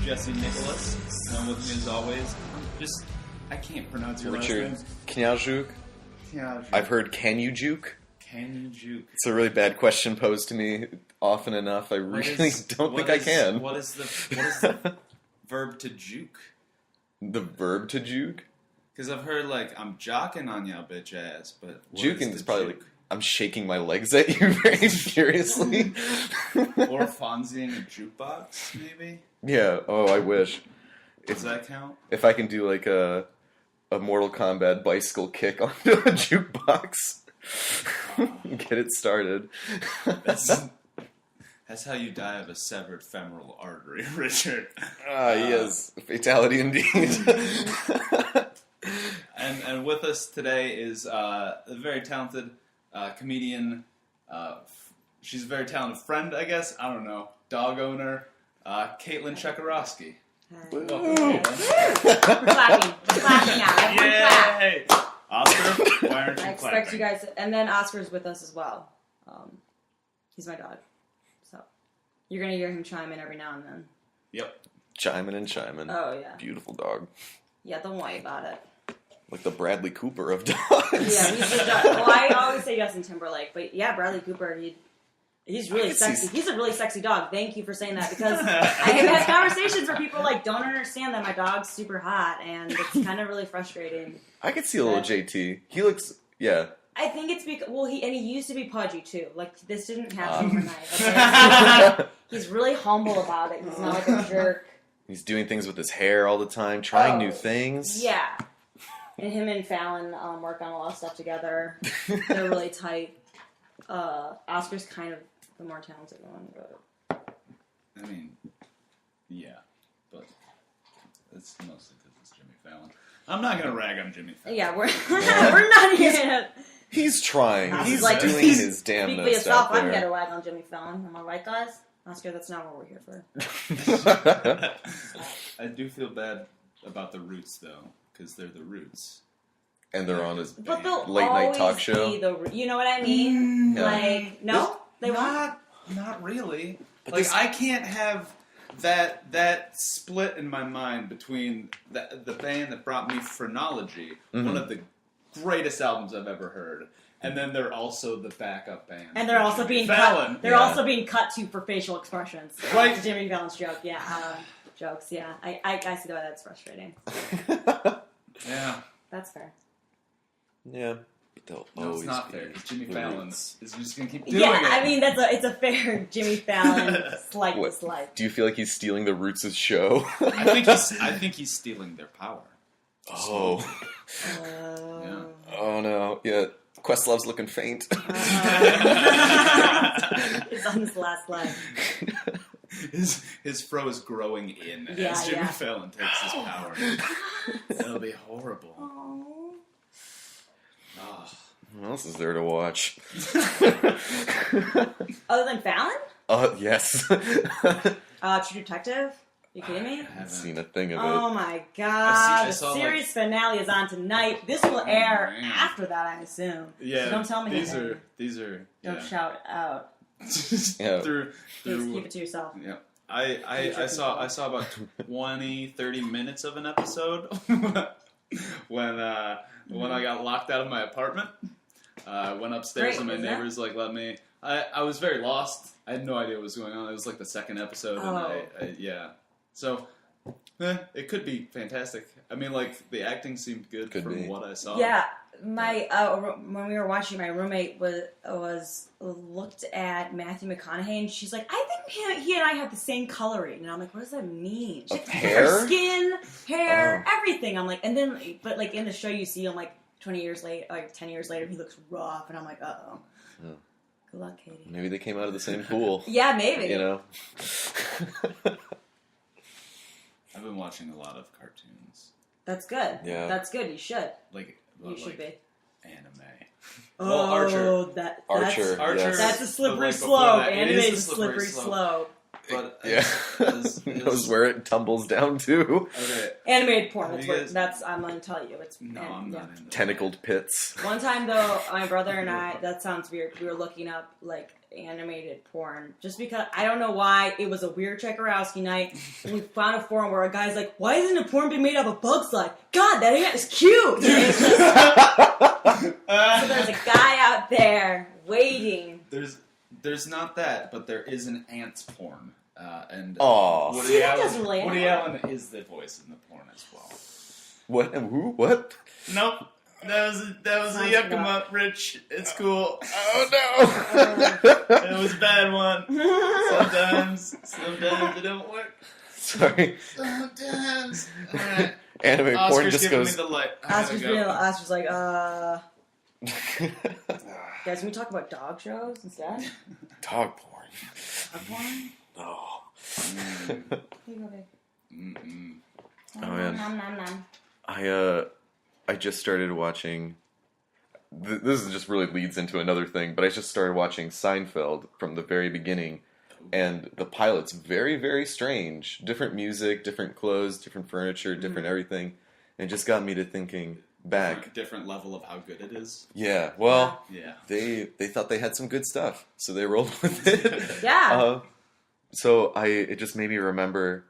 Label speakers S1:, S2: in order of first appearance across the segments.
S1: Jesse Nicolaus. And with me as always, I can't pronounce your last name.
S2: Kniazuk. I've heard can you juke?
S1: Can you juke?
S2: It's a really bad question posed to me often enough. I really don't think I can.
S1: What is the verb to juke?
S2: The verb to juke?
S1: Because I've heard, like, I'm jocking on ya, bitch ass, but
S2: juking is probably like, I'm shaking my legs at you very furiously.
S1: Or fonzieing a jukebox, maybe?
S2: Yeah, oh, I wish.
S1: Does that count?
S2: If I can do, like, a Mortal Kombat bicycle kick onto a jukebox. Get it started.
S1: That's how you die of a severed femoral artery, Richard.
S2: Yes. Fatality indeed.
S1: And with us today is a very talented comedian. She's a very talented friend, I guess. I don't know. Dog owner, Cailtin Checkeroski.
S3: Welcome, Caitlin. We're clapping. We're clapping now. Everyone
S1: Yay! Oscar, why aren't you
S3: I expect
S1: clapping?
S3: you guys, and then Oscar's with us as well. He's my dog, so you're gonna hear him chime in every now and then.
S1: Yep.
S2: Chiming and chiming.
S3: Oh yeah.
S2: Beautiful dog.
S3: Yeah, don't worry about it.
S2: Like the Bradley Cooper of dogs.
S3: Yeah, he's the dog. Well, I always say Justin Timberlake, but yeah, Bradley Cooper. He's really sexy. He's a really sexy dog. Thank you for saying that, because I have had conversations where people like don't understand that my dog's super hot, and it's kind of really frustrating.
S2: I could see a little JT. He looks, yeah.
S3: I think it's because he used to be pudgy too. Like this didn't happen overnight. Okay? He's really humble about it. He's not like a jerk.
S2: He's doing things with his hair all the time, trying new things.
S3: Yeah, and him and Fallon work on a lot of stuff together. They're really tight. Oscar's kind of the more talented one, but
S1: I mean, yeah, but it's mostly because it's Jimmy Fallon. I'm not gonna rag on Jimmy Fallon.
S3: yeah, we're not here.
S2: He's trying. He's
S3: like,
S2: doing his damnedest
S3: Speak for yourself.
S2: out there.
S3: I'm here to rag on Jimmy Fallon. Am I right, guys? Oscar, that's not what we're here for.
S1: I do feel bad about the Roots though, because they're the Roots.
S2: And they're on his
S3: But they'll
S2: late night talk
S3: always
S2: show.
S3: be you know what I mean?
S2: Yeah.
S3: Like, no, they won't.
S1: Not really.
S2: But
S1: like
S2: this-
S1: I can't have that split in my mind between the band that brought me Phrenology, one of the greatest albums I've ever heard, and then they're also the backup band.
S3: And they're also being
S1: Fallon.
S3: cut. They're also being cut to for facial expressions.
S1: Right.
S3: Jimmy Fallon's joke. Yeah. Jokes. Yeah. I see why that's frustrating.
S1: Yeah.
S3: That's fair.
S2: Yeah. But they'll
S1: No,
S2: always
S1: it's not
S2: be
S1: fair. Because Jimmy
S2: the
S1: Fallon
S2: Roots.
S1: is just gonna keep doing
S3: Yeah,
S1: it.
S3: I mean it's a fair Jimmy Fallon slight
S2: What?
S3: dislike.
S2: Do you feel like he's stealing the Roots' show?
S1: I think he's stealing their power.
S2: Oh.
S1: Yeah.
S2: Oh no. Yeah. Questlove's looking faint.
S3: It's on his last leg.
S1: His fro is growing in
S3: Yeah,
S1: as Jimmy
S3: yeah.
S1: Fallon takes his power. That'll be horrible.
S3: Oh.
S1: Oh.
S2: What else is there to watch?
S3: Other than Fallon?
S2: Yes.
S3: True Detective? You kidding me?
S1: I
S2: I've
S1: haven't.
S2: seen a thing of it.
S3: Oh my god.
S1: I
S3: The
S1: saw,
S3: series finale is on tonight. This will air
S1: man.
S3: after that, I assume.
S1: Yeah,
S3: So don't tell me
S1: these
S3: anything.
S1: are
S3: Don't
S1: yeah.
S3: shout out.
S2: Yeah.
S1: through
S3: Please keep it to yourself.
S1: yeah. I saw about 20, 30 minutes of an episode when I got locked out of my apartment. I went upstairs
S3: Great,
S1: and my
S3: was that?
S1: neighbors let me. I was very lost. I had no idea what was going on. It was like the second episode, and I yeah. So it could be fantastic. I mean, like the acting seemed good
S2: Could
S1: from
S2: be.
S1: what I saw.
S3: Yeah, my when we were watching, my roommate was looked at Matthew McConaughey, and she's like, "I think he and I have the same coloring," and I'm like, "What does that mean?" She's
S2: Of
S3: like,
S2: hair?
S3: skin, hair,
S2: Oh.
S3: everything. I'm like, and then, but like in the show, you see him like 20 years later, like 10 years later, he looks rough, and I'm like, "Uh-oh."
S2: Yeah.
S3: Good luck, Katie.
S2: Maybe they came out of the same pool.
S3: Yeah, maybe.
S2: You know?
S1: I've been watching a lot of cartoons,
S3: That's good.
S2: Yeah.
S3: That's good. You should.
S1: well,
S3: You should be.
S1: anime.
S3: Oh,
S1: Archer.
S3: Archer.
S2: Archer.
S1: Archer.
S2: Yes.
S3: That's a slippery
S1: But, like, before
S3: slope.
S1: that, it
S3: Anime
S1: is
S3: is
S1: a
S3: a slippery
S1: slippery
S3: slope.
S1: But
S2: Yeah. Knows where it tumbles down to.
S1: Okay.
S3: Animated porn.
S1: Have
S3: That's
S1: you
S3: what.
S1: guys-
S3: That's. I'm gonna tell you. It's
S1: No,
S3: and-
S1: I'm
S3: yeah.
S1: not into
S2: Tentacled pits.
S3: One time though, my brother and I. That sounds weird. We were looking up like animated porn just because I don't know why it was a weird Checkeroski night. And we found a forum where a guy's like, "Why isn't a porn being made up of Bug's Life? God, that ant is cute." And it's just, so there's a guy out there waiting.
S1: There's not that, but there is an ants porn. And
S2: Aw.
S3: See, that doesn't really
S1: Woody
S3: happen.
S1: Allen is the voice in the porn as well.
S2: What? Who? What?
S1: Nope. That was a
S3: Sounds
S1: yuck 'em
S3: enough.
S1: up, Rich. It's cool.
S2: Oh no!
S1: It was a bad one. Sometimes it don't work.
S2: Sorry.
S1: Sometimes. All right.
S2: Anime porn
S1: Oscar's
S2: just
S1: giving
S2: goes.
S1: me the light. I
S3: Oscar's
S1: gotta
S3: like,
S1: go.
S3: guys, can we talk about dog shows instead?
S2: Dog porn.
S3: Dog porn?
S2: No.
S3: Here you go, babe.
S1: Mm-mm.
S2: Oh, man.
S3: Nom, nom, nom.
S2: I just started watching. This is just really leads into another thing, but I just started watching Seinfeld from the very beginning, and the pilot's very, very strange. Different music, different clothes, different furniture, different everything. And it just got me to thinking back.
S1: Different level of how good it is.
S2: Yeah, well,
S1: Yeah.
S2: they thought they had some good stuff, so they rolled with it.
S3: Yeah.
S2: So it just made me remember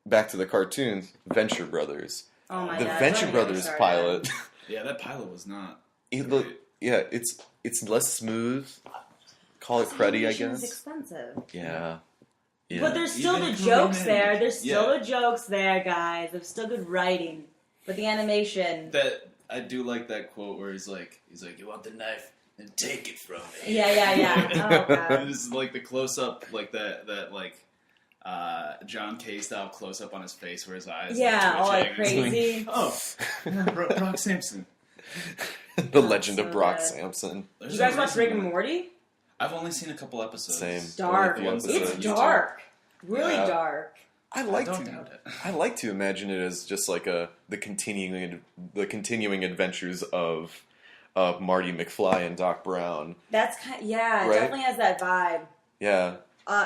S2: back to the cartoons, Venture Brothers.
S3: Oh my
S2: The
S3: god.
S2: Venture
S3: don't get me
S2: Brothers
S3: started.
S2: pilot.
S1: Yeah, that pilot was not.
S2: Look, yeah, it's less smooth. Call it cruddy, I
S3: Animation's
S2: guess.
S3: expensive.
S2: Yeah.
S3: But there's still
S1: Even
S3: the
S1: for
S3: jokes
S1: romantic.
S3: there. There's still
S1: Yeah.
S3: the jokes there, guys. There's still good writing. But the animation.
S1: That I do like that quote where he's like, "You want the knife? Then take it from me."
S3: Yeah. Oh god.
S1: And this is like the close up, like that John K style close up on his face where his eyes.
S3: Yeah, all like
S1: twitching.
S3: crazy.
S1: It's like, oh, Brock Simpson.
S2: The Legend of
S3: so
S2: Brock
S3: good.
S2: Sampson.
S1: There's
S3: You guys
S1: a
S3: watch
S1: reason
S3: Rick and
S1: why.
S3: Morty?
S1: I've only seen a couple episodes.
S2: Same.
S3: Dark.
S2: Only a few
S3: It's
S2: episodes.
S3: dark. Really
S2: Yeah.
S3: dark.
S2: I
S1: Don't doubt it.
S2: like to imagine it as just like the continuing adventures of Marty McFly and Doc Brown.
S3: That's kind. Yeah, it
S2: Right?
S3: definitely has that vibe.
S2: Yeah.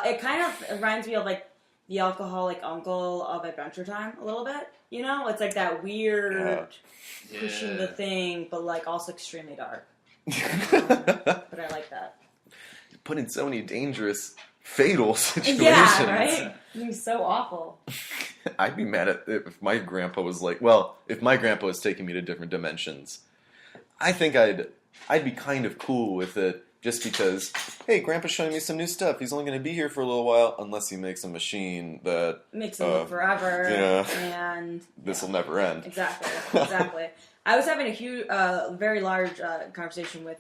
S3: It kind of reminds me of like the alcoholic uncle of Adventure Time a little bit. You know, it's like that weird pushing the thing, but like also extremely dark. But I like that.
S2: Put in so many dangerous, fatal situations.
S3: Yeah, right. It's so awful.
S2: I'd be mad at it if my grandpa was like, well, if my grandpa was taking me to different dimensions, I think I'd be kind of cool with it just because, hey, grandpa's showing me some new stuff. He's only going to be here for a little while unless he makes a machine that
S3: Makes it live forever.
S2: yeah.
S3: And
S2: this will never end.
S3: Exactly. I was having a huge, very large conversation with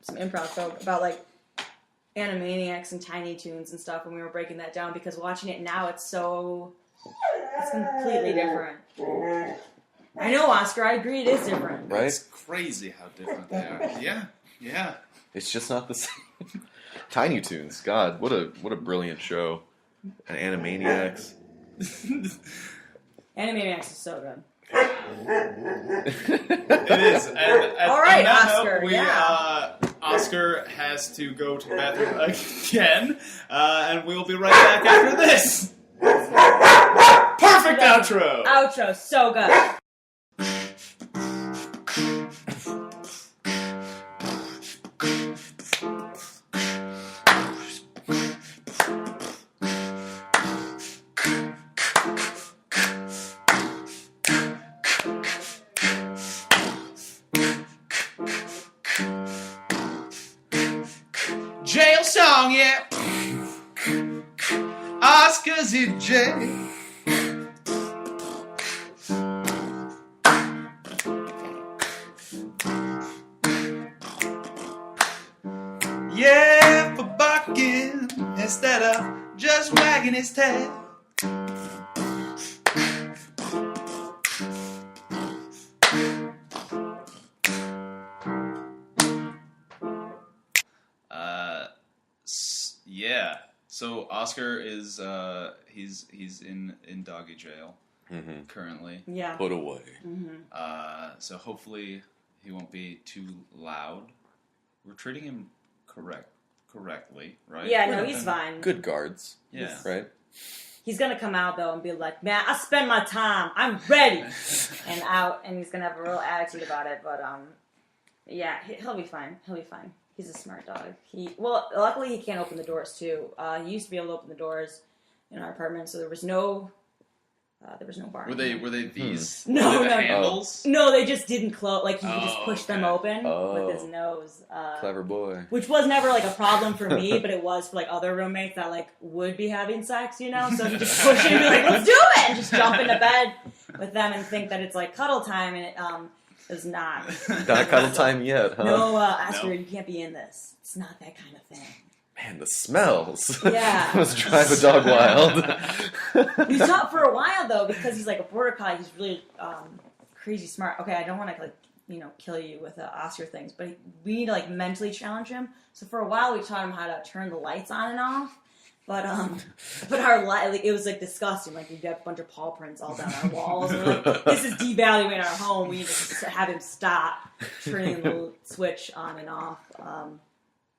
S3: some improv folk about like Animaniacs and Tiny Toons and stuff, and we were breaking that down because watching it now, it's completely different. I know, Oscar. I agree, it is different.
S2: Right?
S1: It's crazy how different they are. Yeah.
S2: It's just not the same. Tiny Toons, God, what a brilliant show. And Animaniacs.
S3: Animaniacs is so good.
S1: It is. And
S3: All right,
S1: on that
S3: Oscar,
S1: note, Oscar has to go to the bathroom again, and we'll be right back after this. Perfect outro.
S3: Outro, so good.
S1: Jail song, yeah. Oscar's in jail. Yeah, for barking instead of just wagging his tail. Yeah. So Oscar is he's in doggy jail currently.
S3: Yeah.
S2: Put away.
S1: So hopefully he won't be too loud. We're treating him correctly, right?
S3: Yeah, no, he's fine.
S2: Good guards.
S1: Yeah.
S2: Right?
S3: He's gonna come out though and be like, "Man, I spend my time. I'm ready," and out, and he's gonna have a real attitude about it. But yeah, he'll be fine. He'll be fine. He's a smart dog. Luckily he can't open the doors too. He used to be able to open the doors in our apartment, so there was no bar.
S1: Were they these?
S3: No,
S1: were they the
S3: no.
S1: handles?
S3: No, they just didn't close. Like he could just push them open with his
S2: Oh.
S3: nose.
S2: Clever boy.
S3: Which was never like a problem for me, but it was for like other roommates that like would be having sex, you know. So you just push it and be like, "Let's do it!" and just jump into bed with them and think that it's like cuddle time, and it is not.
S2: Not cuddle time yet, huh?
S3: No, Oskar,
S1: No.
S3: you can't be in this. It's not that kind of thing.
S2: Man, the smells.
S3: Yeah.
S2: Must drive a dog wild.
S3: He's taught for a while though because he's like a border collie. He's really crazy smart. Okay, I don't want to like kill you with Oscar things, but we need to like mentally challenge him. So for a while we taught him how to turn the lights on and off. But our light, it was like disgusting. Like we'd have a bunch of paw prints all down our walls. And we're like, this is devaluing our home. We need to have him stop turning the switch on and off.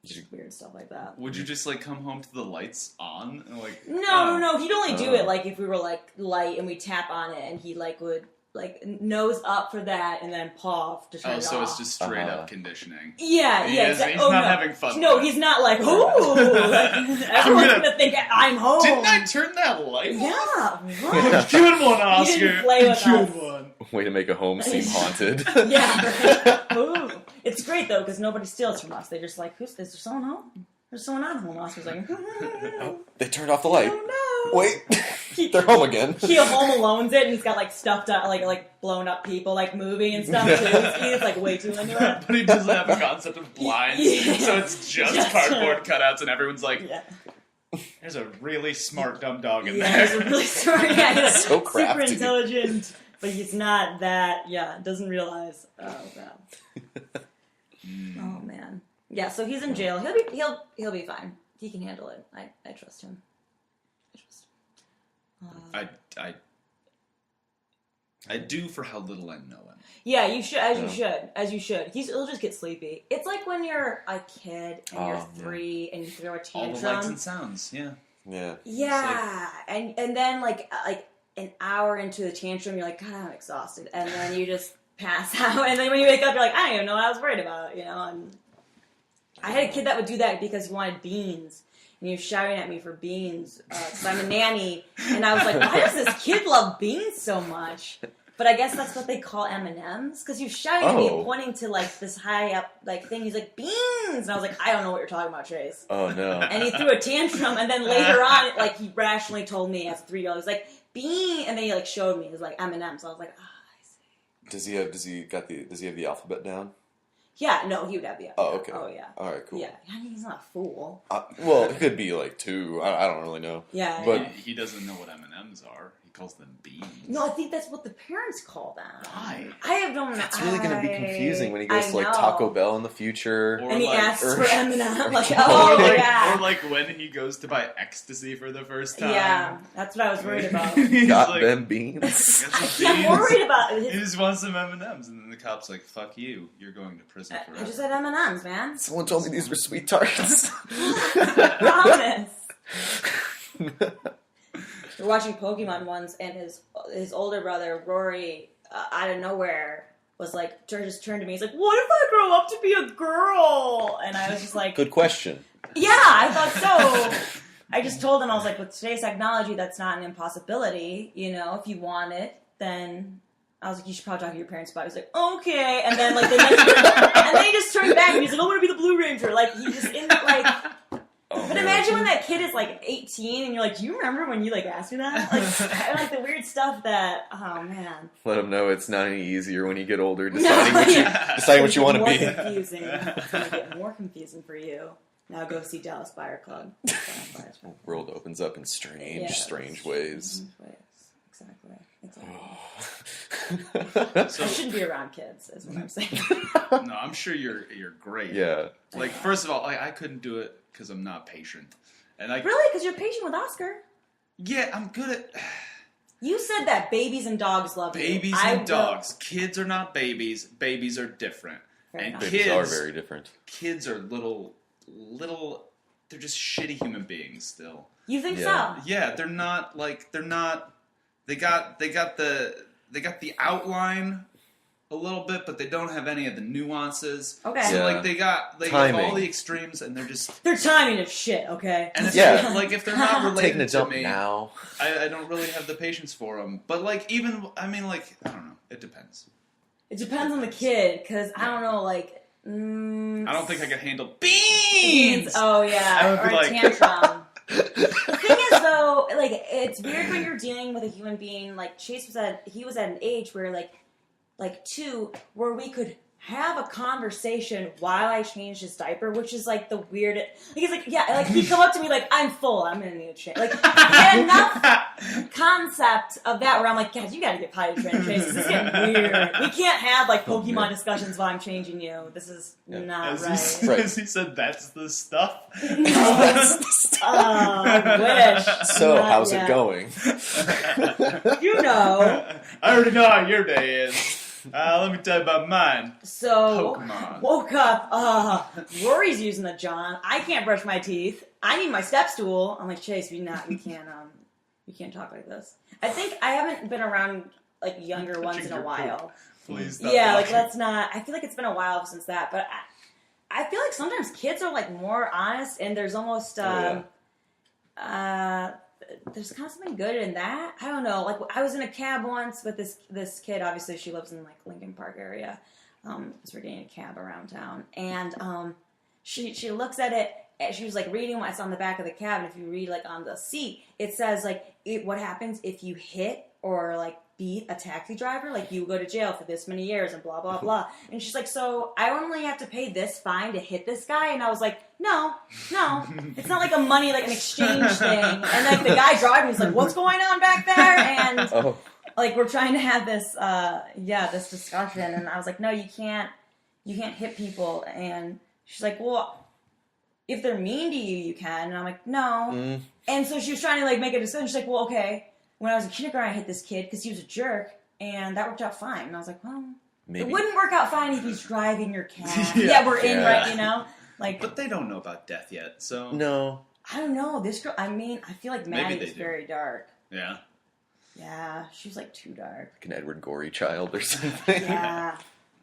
S3: Just weird stuff like that.
S1: Would you just like come home to the lights on and like?
S3: No. He'd only do it like if we were like light and we tap on it, and he like would like nose up for that and then paw to turn it off.
S1: So it's just straight up conditioning.
S3: Yeah,
S1: He's not having fun.
S3: No,
S1: with it.
S3: he's not like, ooh, like, everyone's gonna think I'm home.
S1: Didn't I turn that light?
S3: Yeah,
S1: Right.
S3: right.
S1: Good one, Oscar.
S3: He didn't play with
S1: Good
S3: us.
S1: one.
S2: Way to make a home seem haunted.
S3: Yeah, right. Ooh. It's great though because nobody steals from us. They're just like, is there someone home? There's someone not home. Oscar's like,
S2: They turned off the light.
S3: oh no.
S2: Wait, they're home again.
S3: He Home Alone's it, and he's got like stuffed up, like blown up people like moving and stuff too. He's like way too into it.
S1: But he doesn't have a concept of blinds,
S3: Yeah.
S1: so it's just
S3: Just-
S1: cardboard cutouts, and everyone's like,
S3: Yeah,
S1: "There's a really smart dumb dog in
S3: yeah, he's a
S1: there."
S3: really smart guy. He's
S2: So
S3: super
S2: crafty.
S3: intelligent, but he's not that. Yeah, doesn't realize. Oh wow. Oh man. Yeah, so he's in jail. He'll be fine. He can handle it. I trust him.
S1: I do for how little I know him.
S3: Yeah, you should, as you should. He'll just get sleepy. It's like when you're a kid and you're 3 and you throw a
S1: All
S3: tantrum.
S1: the lights and sounds, yeah.
S2: Yeah.
S3: Yeah, and then like an hour into the tantrum, you're like, God, I'm exhausted, and then you just pass out, and then when you wake up, you're like, I don't even know what I was worried about, And I had a kid that would do that because he wanted beans. And he was shouting at me for beans because I'm a nanny. And I was like, why does this kid love beans so much? But I guess that's what they call M&Ms. Because he was shouting at me, pointing to like this high up like thing. He's like, beans! And I was like, I don't know what you're talking about, Trace.
S2: Oh no.
S3: And he threw a tantrum. And then later on, like he rationally told me as a 3-year-old, he's like, bean! And then he like showed me. It was like M&Ms. So I was like, I see.
S2: Does he have the alphabet down?
S3: Yeah, no, he would have the alphabet.
S2: Oh, okay.
S3: Oh, yeah.
S2: All right, cool.
S3: Yeah, I mean, he's not a fool.
S2: Well, it could be like 2. I don't really know.
S3: Yeah,
S2: But
S3: yeah.
S1: He doesn't know what M&Ms are. He calls them beans.
S3: No, I think that's what the parents call them.
S1: Why?
S3: I don't know.
S2: it's really going to be confusing when he goes
S3: I
S2: to like
S3: know.
S2: Taco Bell in the future.
S1: Or
S3: And he
S1: like-
S3: asks
S2: or-
S3: for M&M. Like,
S2: or
S3: oh,
S1: or like,
S3: yeah.
S1: or like when he goes to buy ecstasy for the first time.
S3: Yeah, that's what I was worried about.
S1: He's
S2: Got
S1: like,
S2: them beans.
S1: "Got some
S3: I'm
S1: beans."
S3: worried about
S1: He
S3: it.
S1: just wants some M&Ms, and then the cop's like, "Fuck you, you're going to prison
S3: I
S1: forever."
S3: just had M&Ms, man.
S2: Someone told me these were sweet tarts.
S3: Promise. We're watching Pokemon once, and his older brother Rory, out of nowhere, was like, just turned to me. He's like, "What if I grow up to be a girl?" And I was just like,
S2: Good question.
S3: "Yeah, I thought so." I just told him, I was like, with today's technology, that's not an impossibility. If you want it, then I was like, you should probably talk to your parents about it. He's like, okay. And then, like, and then he just turned back and he's like, I want to be the Blue Ranger. Like, he just, but imagine when that kid is, like, 18 and you're like, do you remember when you, like, asked me that? Like the weird stuff that, oh, man.
S2: Let him know it's not any easier when you get older deciding what you want to be.
S3: Confusing. It's going to get more confusing for you. Now go see Dallas Fire Club.
S2: World opens up in strange ways.
S3: Exactly.
S1: So,
S3: I shouldn't be around kids, is what I'm saying.
S1: no, I'm sure you're great.
S2: Yeah.
S1: Like, first of all, I couldn't do it because I'm not patient. And
S3: Really? Because you're patient with Oscar.
S1: Yeah, I'm good at
S3: You said that babies and dogs love you.
S1: babies and dogs. Kids are not babies. Babies are different.
S3: Fair
S1: And
S3: enough.
S2: Babies are very different.
S1: kids are little just shitty human beings still.
S3: You think
S2: Yeah.
S3: so?
S1: Yeah, they're not. They got the outline a little bit, but they don't have any of the nuances.
S3: Okay.
S1: So
S2: Yeah.
S1: they have
S2: Timing.
S1: all the extremes, and they're just.
S3: Their timing is shit. Okay.
S1: And it's
S2: Yeah.
S1: like if they're not related
S2: Taking a
S1: to
S2: dump
S1: me,
S2: now.
S1: I don't really have the patience for them. But I don't know. It depends.
S3: It depends on the kid, because I don't know,
S1: I don't think I could handle beans.
S3: Oh yeah,
S1: I would
S3: or
S1: be
S3: a
S1: like-
S3: tantrum. The thing is, though, it's weird when you're dealing with a human being. Like Chase was at an age where like 2, where we could have a conversation while I changed his diaper, which is like the weird. Like, he's like, yeah, like he'd come up to me like, I'm full, I'm gonna need a change. Like, he had enough concept of that where I'm like, guys, you gotta get potty trained, Chase. This is getting weird. We can't have like Pokemon discussions while I'm changing you. This is not right.
S1: As he said, that's the stuff.
S3: I wish.
S2: So,
S3: Not
S2: how's
S3: yet.
S2: it going?
S3: You know.
S1: I already know how your day is. Let me tell you about mine.
S3: So,
S1: Pokemon.
S3: woke up, Rory's using the John. I can't brush my teeth. I need my step stool. I'm like, Chase, we can't talk like this. I think I haven't been around like younger ones in a
S1: your
S3: while.
S1: Please stop
S3: Yeah, like
S1: talking.
S3: let's not. I feel like it's been a while since that, but I feel like sometimes kids are like more honest, and there's almost there's kind of something good in that. I don't know. Like I was in a cab once with this kid. Obviously, she lives in like Lincoln Park area. Because we're getting a cab around town, and she looks at it. And she was like reading what's on the back of the cab, and if you read like on the seat, it says like what happens if you hit or like beat a taxi driver, like you go to jail for this many years and blah blah blah. And she's like, so I only have to pay this fine to hit this guy? And I was like, no, it's not like a money, like an exchange thing. And like the guy driving was like, what's going on back there? And like we're trying to have this this discussion, and I was like, no, you can't hit people. And she's like, well, if they're mean to you, you can. And I'm like, no. And so she was trying to like make a decision. She's like, well, okay. When I was in kindergarten, I hit this kid because he was a jerk, and that worked out fine. And I was like, well,
S2: Maybe.
S3: it wouldn't work out fine if he's driving your cab. Yeah, we're in, right, you know? Like,
S1: But they don't know about death yet, so...
S2: No.
S3: I don't know. This girl, I mean, I feel like Maddie
S1: they
S3: was
S1: do.
S3: very dark.
S1: Yeah.
S3: Yeah, she was like too dark.
S2: Like an Edward Gorey child or something.
S3: Yeah.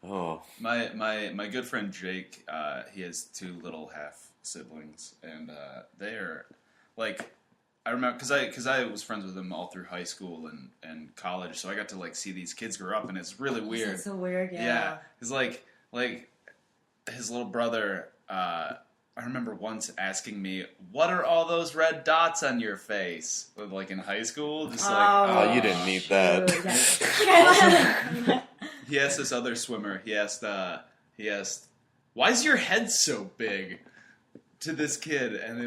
S2: Oh.
S1: My good friend Jake, he has 2 little half siblings, and they're like, I remember because I was friends with them all through high school and college, so I got to like see these kids grow up, and it's really weird.
S3: It's so weird, yeah.
S1: Yeah, it's like his little brother. I remember once asking me, "What are all those red dots on your face?" Like in high school, just
S2: Oh, you didn't need that.
S3: Yeah.
S1: He asked this other swimmer. He asked, "Why is your head so big?" To this kid, and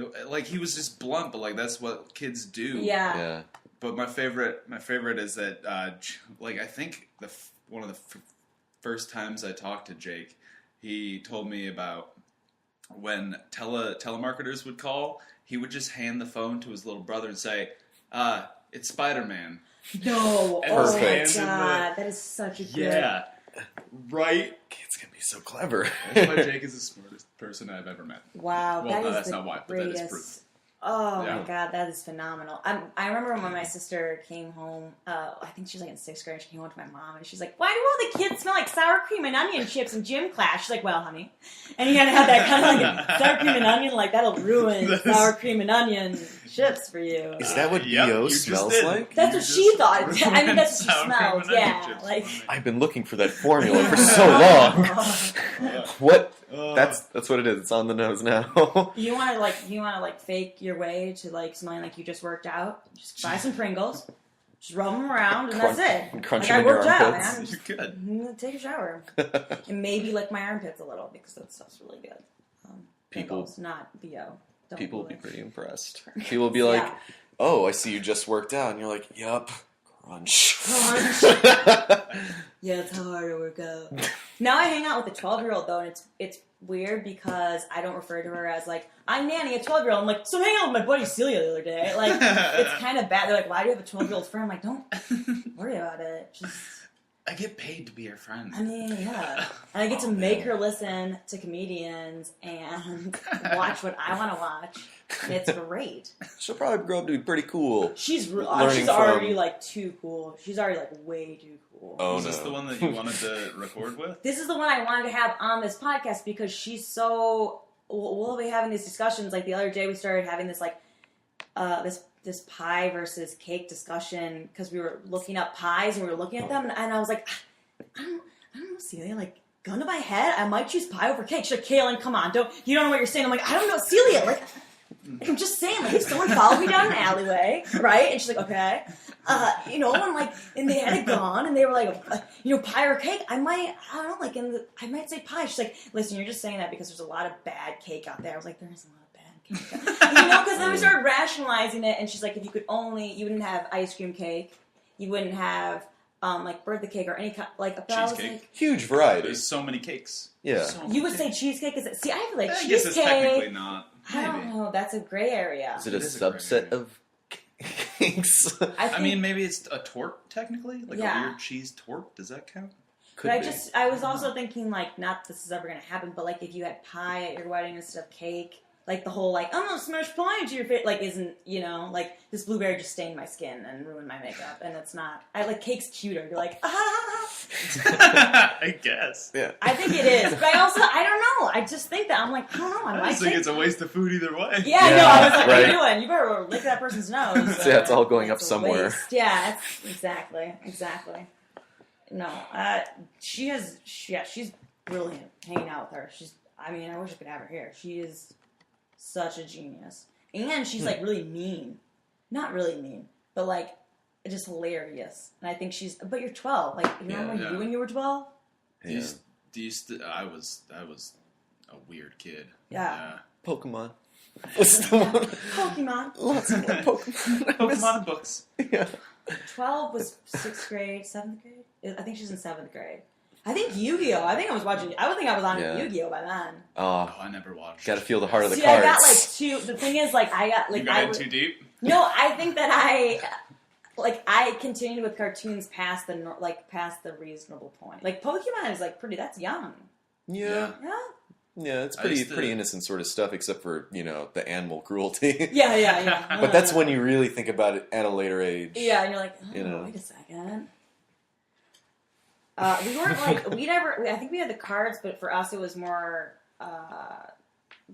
S1: he was just blunt, but like that's what kids do.
S3: Yeah.
S1: But my favorite is that I think one of the first times I talked to Jake, he told me about when telemarketers would call, he would just hand the phone to his little brother and say, "It's Spider-Man."
S3: No.
S1: And
S3: Oh
S2: Perfect.
S3: my god, that is such a good.
S1: Yeah. Right?
S2: Kids can be so clever.
S1: That's why Jake is the smartest person I've ever met.
S3: Wow,
S1: Well,
S3: that
S1: no,
S3: is
S1: that's
S3: the
S1: not why, but
S3: greatest.
S1: that is proof.
S3: Oh
S1: Yeah.
S3: my god, that is phenomenal. I remember when my sister came home. I think she was like in 6th grade. She came home to my mom, and she's like, "Why do all the kids smell like sour cream and onion chips in gym class?" She's like, "Well, honey," and you gotta have that kind of like sour cream and onion. Like that'll ruin sour cream and onion chips for you.
S2: Is that what
S1: Yep,
S2: BO
S1: you just
S2: smells
S1: did.
S2: like?
S3: That's
S1: You
S3: what she
S1: just
S3: thought. I mean, that's what
S1: sour
S3: she
S1: cream
S3: smelled.
S1: and onion
S3: Yeah,
S1: chips
S3: like.
S1: on me.
S2: I've been looking for that formula for so long. What?
S1: Uh,
S2: That's what it is. It's on the nose now.
S3: You want to fake your way to like smelling like you just worked out. Just buy some Pringles, just rub them around, and that's it.
S2: Crunch
S3: Like,
S2: them
S3: I
S2: in your
S3: worked out,
S2: armpits.
S3: man.
S1: You're good.
S3: I'm gonna take a shower and maybe lick my armpits a little because that stuff's really good. Pringles, not BO. Don't
S2: People will
S3: do
S2: be
S3: it.
S2: pretty impressed. People will be like,
S3: Yeah.
S2: "Oh, I see you just worked out," and you're like, "Yup." Crunch.
S3: Yeah, it's hard to work out. Now I hang out with a 12-year-old though, and it's weird because I don't refer to her as like I'm Nanny, a 12-year-old. I'm like, so I'm hanging out with my buddy Celia the other day. Like it's kind of bad. They're like, why do you have a 12-year-old friend? I'm like, don't worry about it. Just
S1: I get paid to be her friend.
S3: I mean, yeah. And I get to make her listen to comedians and watch what I want to watch. And it's great.
S2: She'll probably grow up to be pretty cool.
S3: She's
S2: Learning
S3: already
S2: from-
S3: like too cool. She's already like way too cool.
S2: Oh,
S1: Is
S2: no.
S1: this the one that you wanted to record with?
S3: This is the one I wanted to have on this podcast because she's so. We'll be having these discussions. Like the other day, we started having this like this pie versus cake discussion because we were looking up pies and we were looking at them, and I was like, I don't know, Celia. Like, gun to my head, I might choose pie over cake. She's like, Cailin, come on, you don't know what you're saying. I'm like, I don't know, Celia. Like I'm just saying, like if someone followed me down an alleyway, right? And she's like, okay, and they had a gun and they were like, pie or cake. I don't know, like I might say pie. She's like, listen, you're just saying that because there's a lot of bad cake out there. I was like, there is a lot of bad cake. Because then we started rationalizing it, and she's like, if you wouldn't have ice cream cake, you wouldn't have like birthday cake or any kind like a
S1: Cheesecake.
S3: like,
S2: Huge variety.
S1: There's so many cakes.
S2: Yeah.
S1: So many
S3: you would
S1: cakes.
S3: say cheesecake. See, I feel like
S1: I
S3: cheesecake.
S1: guess it's technically not.
S3: I don't
S1: Maybe.
S3: know. That's a gray area.
S2: Is it a
S1: It is a great
S2: subset
S1: area.
S2: of cakes?
S1: I mean, maybe it's a tort technically, like
S3: Yeah.
S1: a weird cheese tort. Does that count?
S2: Could
S3: But
S2: be.
S3: I was also thinking, like, not this is ever going to happen, but, like, if you had pie at your wedding instead of cake, like, the whole, like, I'm going to smash pie into your face, like, isn't, like, this blueberry just stained my skin and ruined my makeup, and it's not. Cake's cuter. You're like,
S1: I guess.
S2: Yeah.
S3: I think it is. But I don't know. I just think that. I'm like, I don't know. I
S1: I
S3: like
S1: just think
S3: cake.
S1: it's a waste of food either way.
S3: Yeah,
S2: Yeah,
S3: no, I was like, what are
S2: right.
S3: you doing? You better lick that person's nose.
S2: Yeah, it's all going up
S3: It's a
S2: somewhere.
S3: waste. Yeah, exactly. No, she's brilliant. Hanging out with her. I wish I could have her here. She is such a genius. And she's, like, really mean. Not really mean, but, like, just hilarious. And I think but you're 12. Like, you remember
S1: Yeah.
S3: you when you were 12?
S2: Yeah.
S1: I was a weird kid.
S3: Yeah.
S2: Pokemon. What's the one?
S3: Pokemon.
S2: Lots of more Pokemon.
S1: Pokemon and books.
S2: Yeah.
S3: 12 was 6th grade, 7th grade? I think she's in 7th grade. I think Yu-Gi-Oh! I think I was on
S2: Yeah.
S3: Yu-Gi-Oh! By then.
S2: Oh,
S1: I never watched.
S2: gotta feel the heart of the
S3: See,
S2: cards.
S3: I got like two. The thing is, like, I got like
S1: You got in too deep.
S3: No, I think that I continued with cartoons past the reasonable point. Like Pokemon is like pretty. That's young.
S2: Yeah.
S3: Yeah.
S2: Yeah, it's
S1: I used to-
S2: pretty innocent sort of stuff, except for, the animal cruelty.
S3: Yeah.
S2: But that's when you really think about it at a later age.
S3: Yeah, and you're like, wait a second. We weren't like I think we had the cards, but for us it was more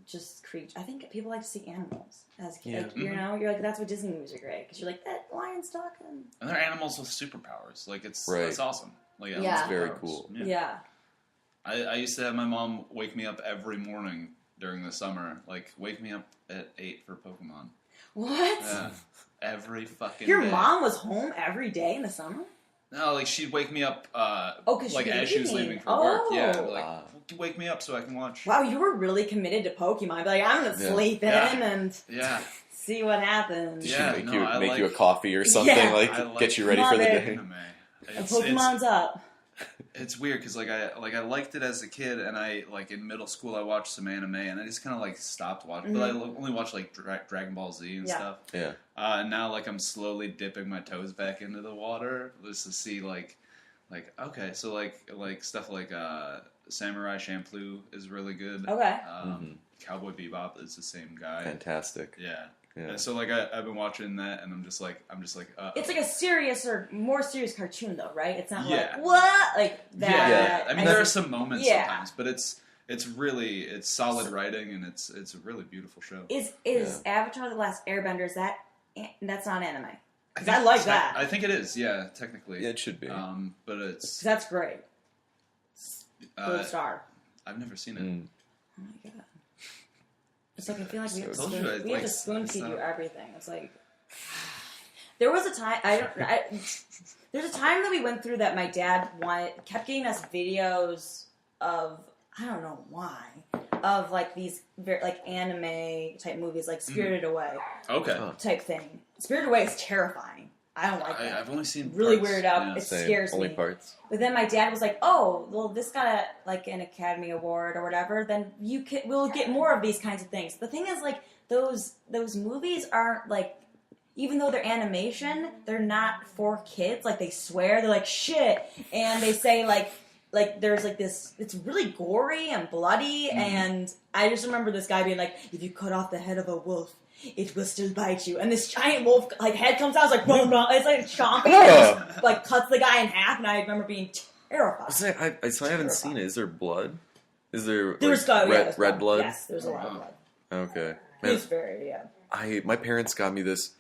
S3: just creatures. I think people like to see animals as kids.
S2: Yeah.
S3: Like, you're like, that's what Disney movies are great because you're like, that lion's talking.
S1: And they're animals with superpowers. Like it's
S2: Right.
S1: awesome. Like
S3: Yeah.
S1: animals with
S2: Very
S1: powers.
S2: cool.
S3: Yeah.
S1: I used to have my mom wake me up every morning during the summer. Like wake me up at 8 for Pokemon.
S3: What?
S1: Yeah. Every fucking
S3: Your
S1: day.
S3: mom was home every day in the summer?
S1: No, like she'd wake me up.
S3: 'Cause
S1: like
S3: she'd be
S1: as she was
S3: leaving.
S1: leaving for work. Yeah,
S3: Oh.
S1: like wake me up so I can watch.
S3: Wow, you were really committed to Pokemon. Like, I'm gonna
S2: Yeah.
S3: sleep in
S1: Yeah.
S3: and
S1: Yeah,
S3: see what happens.
S2: Did
S1: Yeah,
S2: she
S1: no,
S2: make
S1: I
S2: you a
S1: like-
S2: coffee or something?
S3: Yeah.
S1: I like
S2: Get you ready for the
S3: Love it.
S2: day?
S1: anime.
S3: And Pokemon's up.
S1: It's weird because I liked it as a kid, and I like in middle school I watched some anime, and I just kind of like stopped watching. But I only watched like Dragon Ball Z and
S3: Yeah.
S1: stuff.
S2: Yeah.
S1: And now like I'm slowly dipping my toes back into the water just to see like okay, so like stuff like Samurai Champloo is really good.
S3: Okay.
S1: Cowboy Bebop is the same guy.
S2: Fantastic.
S1: Yeah.
S2: Yeah.
S1: And so like I've been watching that, and I'm just like
S3: It's like a serious or more serious cartoon, though, right? It's not
S1: Yeah.
S3: like, what? Like that.
S1: Yeah. I mean, there are
S3: just-
S1: some moments
S3: Yeah.
S1: sometimes, but it's solid writing, and it's a really beautiful show.
S3: Is Avatar: The Last Airbender, that's not anime? Because I
S1: think
S3: like that.
S1: I think it is. Yeah, technically.
S2: Yeah, it should be.
S1: But
S3: 'Cause
S1: it's
S3: that's great. Gold star.
S1: I've never seen it.
S3: Oh my god. It's like I feel like we have to
S1: So-
S3: spoon,
S1: Told you,
S3: we have to
S1: like,
S3: spoon
S1: it's
S3: feed
S1: not-
S3: you everything. It's like there was a time there's a time that we went through that my dad kept getting us videos of I don't know why of like these like anime type movies like Spirited Away
S1: Okay.
S3: type thing. Spirited Away is terrifying. I don't like that.
S1: I've only seen
S3: Really
S1: parts.
S3: weirded out.
S1: Yeah.
S3: It
S2: Same.
S3: scares
S2: Only
S3: me.
S2: parts.
S3: But then my dad was like, "Oh, well, this got an Academy Award or whatever. Then we'll get more of these kinds of things." The thing is, like those movies aren't like even though they're animation, they're not for kids. Like, they swear, they're like, shit, and they say, like there's, like, this, it's really gory and bloody, and I just remember this guy being like, if you cut off the head of a wolf, it will still bite you. And this giant wolf, like, head comes out, it's like, boom, boom, it's like chomping, and just, like, cuts the guy in half, and I remember being terrified.
S2: So I haven't seen it. Is there blood? Is there red blood?
S3: Yes, there's a lot of blood.
S2: Okay.
S3: It's very,
S2: My parents got me this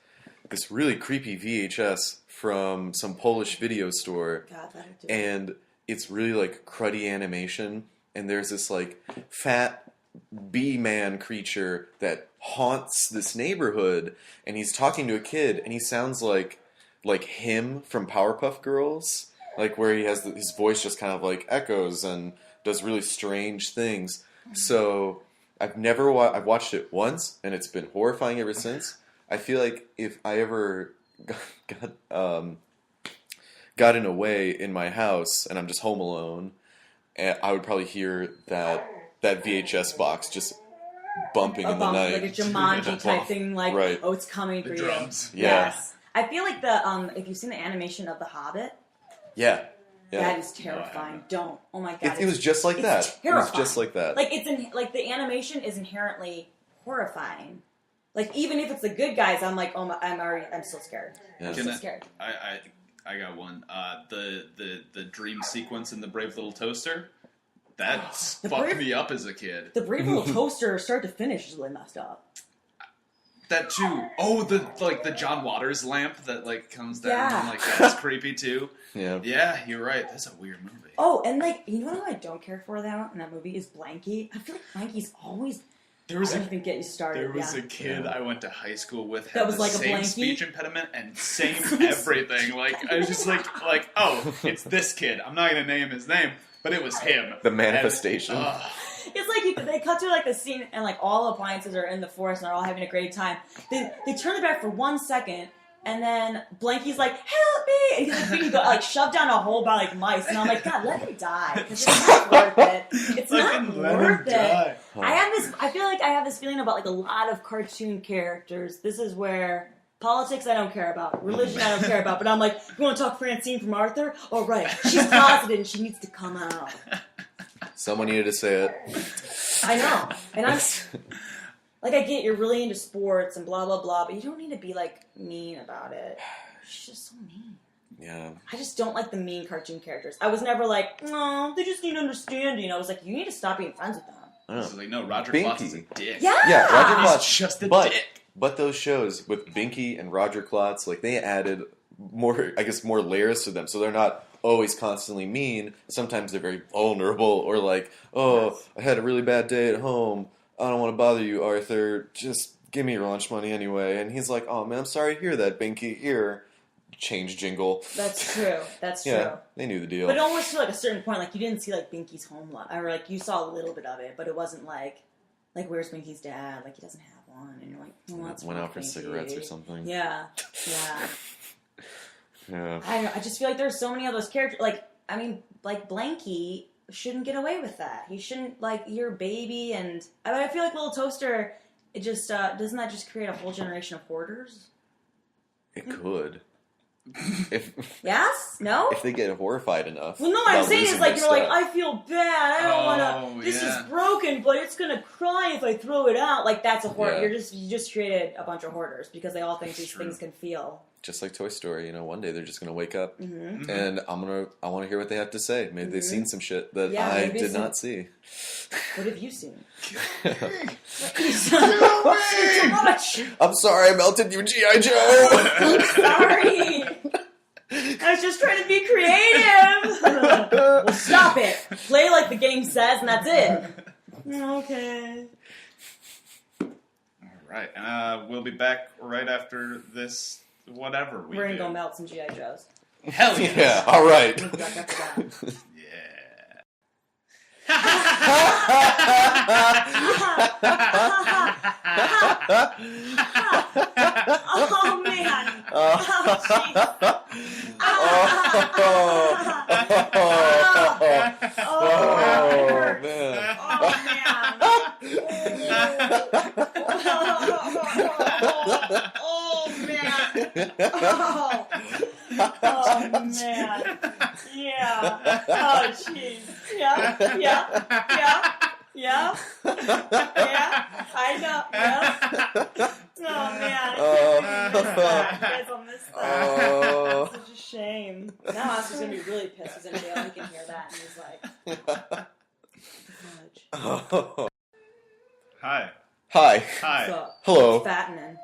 S2: really creepy VHS from some Polish video store.
S3: God, that do.
S2: And it's really like cruddy animation, and there's this like fat bee-man creature that haunts this neighborhood, and he's talking to a kid, and he sounds like him from Powerpuff Girls, like where he has his voice just kind of like echoes and does really strange things. So I've watched it once, and it's been horrifying ever since. I feel like if I ever got in a way in my house and I'm just home alone, and I would probably hear that VHS box just bumping in the night.
S3: Like a Jumanji type thing, like,
S2: right.
S3: Oh, it's coming for
S1: drums.
S3: you.
S2: Yeah.
S3: Yes. I feel like the, if you've seen the animation of The Hobbit,
S2: Yeah.
S3: that is terrifying. Don't. Oh my God.
S2: It was just like that.
S3: Terrifying.
S2: It was just like that.
S3: Like, like, the animation is inherently horrifying. Like, even if it's the good guys, I'm like, I'm still scared.
S2: Yeah.
S3: I'm still scared.
S1: I got one. The dream sequence in The Brave Little Toaster. That fucked me up as a kid.
S3: The Brave Little Toaster, start to finish, is really messed up.
S1: That too. Oh, the John Waters lamp that like comes down.
S3: Yeah.
S1: And, like, that's creepy too.
S2: Yeah.
S1: Yeah, you're right. That's a weird movie.
S3: Oh, and like, you know what I don't care for in that movie is Blanky. I feel like Blanky's always. I don't even get you started.
S1: There was a kid I went to high school with
S3: that
S1: had
S3: was
S1: the
S3: like a
S1: same
S3: blankie?
S1: speech impediment and same everything. Like I was just like, oh, it's this kid. I'm not gonna name his name, but it was him.
S2: The manifestation.
S3: It's like they cut to like the scene and like all the appliances are in the forest and they're all having a great time. They turn it back for 1 second. And then Blanky's like, help me! And he's like being shoved down a hole by like mice. And I'm like, God, let him die. Because it's not worth it. It's not worth it. I feel like I have this feeling about like a lot of cartoon characters. This is where politics I don't care about. Religion I don't care about. But I'm like, you want to talk Francine from Arthur? Oh, right. She's closeted and she needs to come out.
S2: Someone needed to say it.
S3: I know. And I'm... Like, I get you're really into sports and blah, blah, blah, but you don't need to be, like, mean about it. She's just so mean.
S2: Yeah.
S3: I just don't like the mean cartoon characters. I was never like, no, they just need understanding. I was like, you need to stop being friends with them.
S1: I was like, no, Roger Klotz is a dick.
S3: Yeah!
S2: Yeah, Roger Klotz.
S1: He's just a dick.
S2: But those shows with Binky and Roger Klotz, like, they added more layers to them. So they're not always constantly mean. Sometimes they're very vulnerable or like, oh, I had a really bad day at home. I don't want to bother you, Arthur. Just give me your lunch money anyway. And he's like, oh, man, I'm sorry to hear that, Binky. Here. Change jingle.
S3: That's true. That's true.
S2: Yeah, they knew the deal.
S3: But almost to like a certain point, like you didn't see like Binky's home life. Or like you saw a little bit of it, but it wasn't like where's Binky's dad? Like he doesn't have one. And you're like, oh, that's
S2: went out for
S3: Binky.
S2: cigarettes or something.
S3: Yeah. Yeah.
S2: Yeah.
S3: I don't know. I just feel like there's so many of those characters. Like, I mean, like Blanky shouldn't get away with that. He shouldn't, like, your baby and... I feel like Little Toaster, it just, doesn't that just create a whole generation of hoarders?
S2: It could.
S3: Yes? No?
S2: If they get horrified enough.
S3: Well, no, what I'm saying is, like, you're like, I feel bad, I don't want to... This
S1: yeah.
S3: is broken, but it's going to cry if I throw it out. Like, that's a hoard.
S2: Yeah.
S3: You just created a bunch of hoarders because they all think these things can feel.
S2: Just like Toy Story, one day they're just going to wake up
S3: Mm-hmm.
S2: and I want to hear what they have to say. Maybe they've seen some shit that I did not see.
S3: What have you seen? Too much.
S2: I'm sorry I melted you, G.I. Joe.
S3: I'm sorry. I was just trying to be creative. Well, stop it. Play like the game says, and that's it. Okay.
S1: All right. We'll be back right after this. Whatever we
S3: We're gonna
S1: do.
S3: go melt some G.I. Joes.
S1: Hell yes.
S2: Yeah. All right.
S3: We'll be back after that. Oh man! Oh jeez!
S2: Oh man!
S3: Oh man! Oh man! Oh, oh man. Yeah. Oh jeez. Yeah. Yeah. Yeah. Yeah. Yeah. I know. Yeah. Oh man. I guess I'll miss that. Such a shame. Now Oscar's gonna be really pissed. He's in jail. He can hear that, and he's like,
S2: Oh.
S1: Hi.
S2: Hi.
S1: Hi.
S3: so,
S2: Hello.
S3: what's fattening?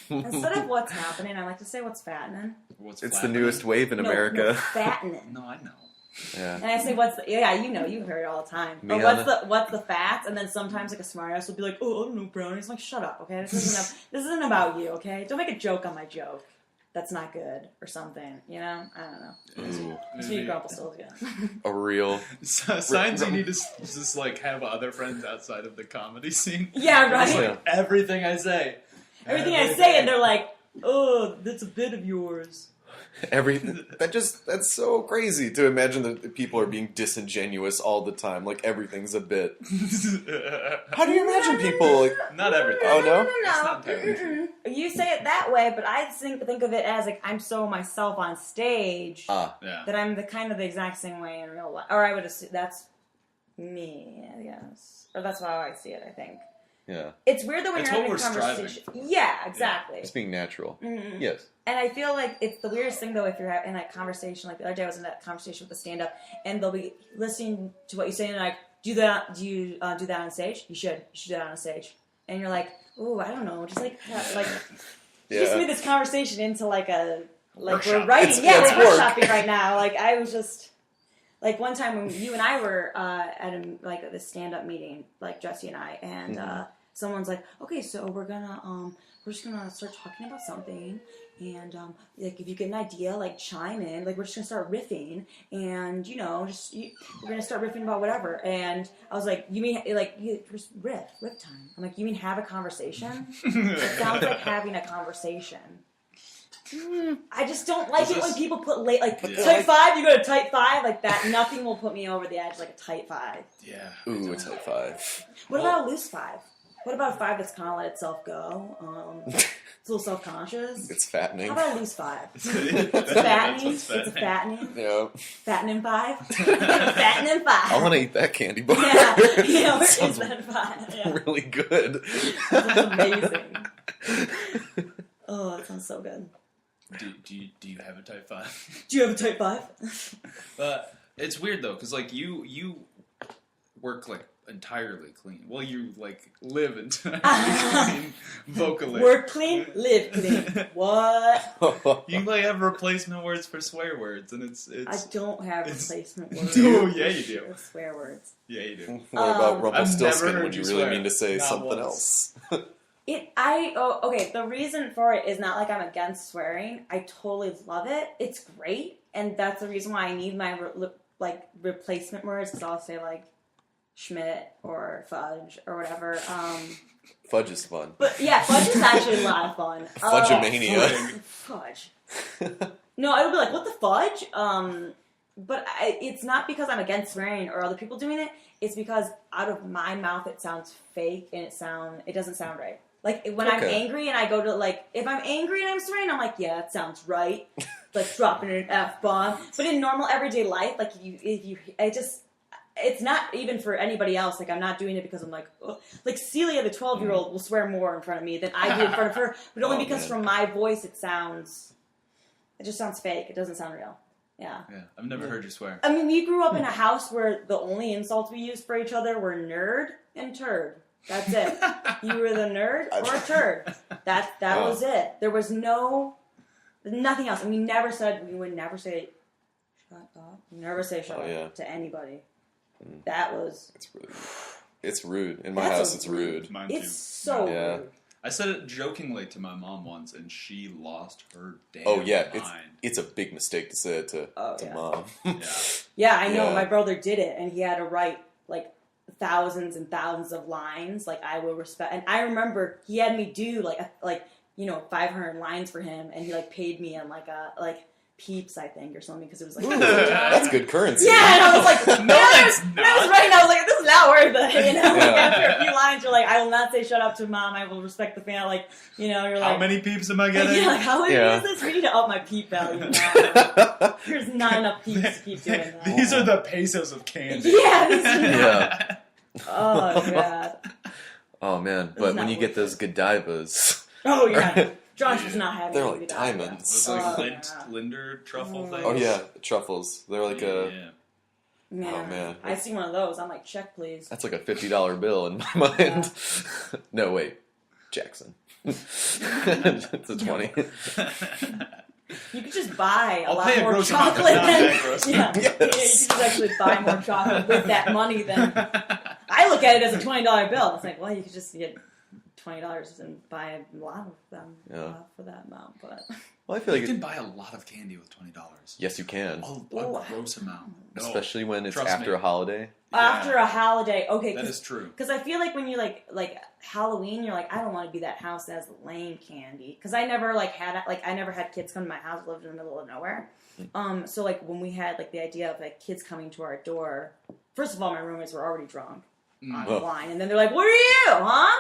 S3: Instead of what's happening, I like to say what's fattening.
S1: What's
S2: It's the
S1: flapping?
S2: newest wave in
S3: No,
S2: America.
S3: fattening.
S1: No, I know.
S2: Yeah.
S3: And I say, what's the, yeah, you know, you heard it all the time.
S2: Me
S3: Or
S2: on
S3: what's the fats? And then sometimes like a smartass will be like, oh, I don't know, brownies. Like, shut up, okay? This isn't about you, okay? Don't make a joke on my joke. That's not good or something, you know? I don't know.
S2: Ooh.
S3: That's what you grumble still again.
S2: A real.
S1: Signs you need to just like have other friends outside of the comedy scene.
S3: Yeah, right?
S1: It's like everything I say.
S3: Everything I say, and they're like, oh, that's a bit of yours.
S2: That's so crazy to imagine that people are being disingenuous all the time. Like everything's a bit. How do you imagine people like?
S1: Not everything.
S2: Oh no.
S1: That's not entirely true.
S3: You say it that way, but I think of it as like I'm so myself on stage
S1: Yeah.
S3: that I'm the kind of the exact same way in real life. Or I would assume that's me, I guess. Or that's how I see it, I think.
S2: Yeah.
S3: It's weird though when
S1: It's
S3: you're
S1: what
S3: having a
S1: we're
S3: conversation. Yeah, exactly.
S2: Just being natural.
S3: Mhm.
S2: Yes.
S3: And I feel like it's the weirdest thing though if you're in that conversation. Like the other day I was in that conversation with the stand-up, and they'll be listening to what you say and they're like, do you do that on stage? You should do that on stage. And you're like, ooh, I don't know, just like
S2: Yeah.
S3: just made this conversation into like a like
S1: Workshop.
S3: we're writing.
S2: It's
S3: We're
S2: work.
S3: workshopping right now. Like I was just like one time when you and I were at a stand-up meeting, like Jesse and I, and someone's like, okay, so we're just gonna start talking about something, and like if you get an idea, like chime in. Like we're just gonna start riffing, and you know, we're gonna start riffing about whatever. And I was like, you mean like you just riff time? I'm like, you mean have a conversation? It sounds like having a conversation. I just don't like it when people put type 5. You go to type 5 like that. Nothing will put me over the edge like a type 5.
S1: Yeah.
S2: Ooh, it's like 5.
S3: What about a loose 5? What about a 5 that's kind of let itself go? It's a little self-conscious.
S2: It's fattening.
S3: How about a loose 5?
S1: It's
S3: Fattening. It's a fattening.
S2: Yeah.
S3: Fattening 5. Fattening 5.
S2: I want to eat that candy bar.
S3: Yeah, where is
S2: Sounds
S3: that 5? Yeah.
S2: really good.
S3: That's amazing. Oh, that sounds so good.
S1: Do you have a type 5?
S3: Do you have a type 5?
S1: But it's weird though, because like you work like entirely clean. Well, you like live entirely clean vocally.
S3: Work clean, live clean. What?
S1: You like have replacement words for swear words, and it's.
S3: I don't have replacement words.
S1: Oh yeah, you do.
S3: For swear words.
S1: Yeah, you do.
S2: What about
S1: I've
S2: Rumpelstiltskin
S1: never
S2: when
S1: heard
S2: you
S1: you
S2: really
S1: swear.
S2: mean to say
S1: Not
S2: something
S1: once.
S2: else?
S3: Okay, the reason for it is not like I'm against swearing. I totally love it. It's great. And that's the reason why I need my replacement words, because I'll say like Schmidt or fudge or whatever.
S2: Fudge is fun.
S3: But yeah, fudge is actually a lot of fun.
S2: Fudge-a-mania.
S3: Fudge. No, I would be like, what the fudge? But it's not because I'm against swearing or other people doing it. It's because out of my mouth it sounds fake and it doesn't sound right. Like when I'm angry and I go to like, if I'm angry and I'm swearing, I'm like, yeah, that sounds right. Like dropping an F-bomb. But in normal everyday life, like it's not even for anybody else. Like I'm not doing it because I'm like, ugh. Like Celia, the 12-year-old, will swear more in front of me than I do in front of her. But only because from my voice it just sounds fake. It doesn't sound real. Yeah.
S1: Yeah, I've never heard you swear.
S3: I mean, we grew up in a house where the only insults we used for each other were nerd and turd. That's it. You were the nerd or a turd. That was it. There was nothing else. And we would never say, shut up. We never say shut up to anybody. That was...
S2: It's rude. In my house, it's rude.
S1: Mine too.
S3: It's so rude.
S1: I said it jokingly to my mom once, and she lost her damn mind.
S2: It's a big mistake to say it to mom.
S3: Yeah, I know. My brother did it, and he had to write like thousands and thousands of lines. Like I will respect, and I remember he had me do like 500 lines for him, and he like paid me in like Peeps, I think, or something, because it was like
S2: That's good currency.
S3: Yeah, and I was like,
S1: No, that's
S3: when I was
S1: not.
S3: writing, I was like, this is not worth it. You know, like,
S2: Yeah.
S3: after a few lines, you're like, I will not say shut up to mom. I will respect the fan. Like, you know, you're like,
S1: How many peeps am I getting?
S3: yeah, like, how many
S2: Yeah.
S3: is this? We need to up my peep value now. There's not enough peeps to keep doing that.
S1: These are the pesos of candy.
S3: Yeah. This is
S2: Yeah.
S3: Oh god.
S2: Oh man,
S3: It's
S2: but
S3: not
S2: when you get
S3: worth
S2: those Godivas,
S3: Oh yeah. Josh was not having.
S2: They're
S3: it
S2: like
S3: with
S2: diamonds.
S1: Those
S3: Oh,
S1: like
S3: yeah.
S1: Linder truffle things.
S2: oh yeah, truffles. They're like a
S1: Yeah.
S3: Man,
S2: Oh, man.
S3: I see one of those. I'm like, check please.
S2: that's like a $50 bill in my mind. No wait, Jackson. It's a 20.
S3: You could just buy a
S1: I'll
S3: lot
S1: pay a
S3: more
S1: gross amount, but
S3: chocolate.
S1: not
S3: Than,
S1: that gross.
S3: yeah.
S2: Yes.
S3: Yeah, you could just actually buy more chocolate with that money than. I look at it as a $20 bill. It's like, well, you could just get $20 and buy a lot of them for that amount. But
S2: Well, I feel
S1: You
S2: like
S1: can buy a lot of candy with $20.
S2: yes, you can,
S3: Ooh.
S1: A gross amount. No.
S2: especially when it's
S1: Trust
S2: after
S1: me.
S2: a holiday.
S1: Yeah.
S3: after a holiday, okay,
S1: That is true.
S3: because I feel like when you like Halloween, you're like, I don't want to be that house that has lame candy. Because I never had kids come to my house. I lived in the middle of nowhere. So like when we had like the idea of like kids coming to our door, first of all, my roommates were already drunk on
S2: Oh.
S3: wine, and then they're like, "What are you, huh?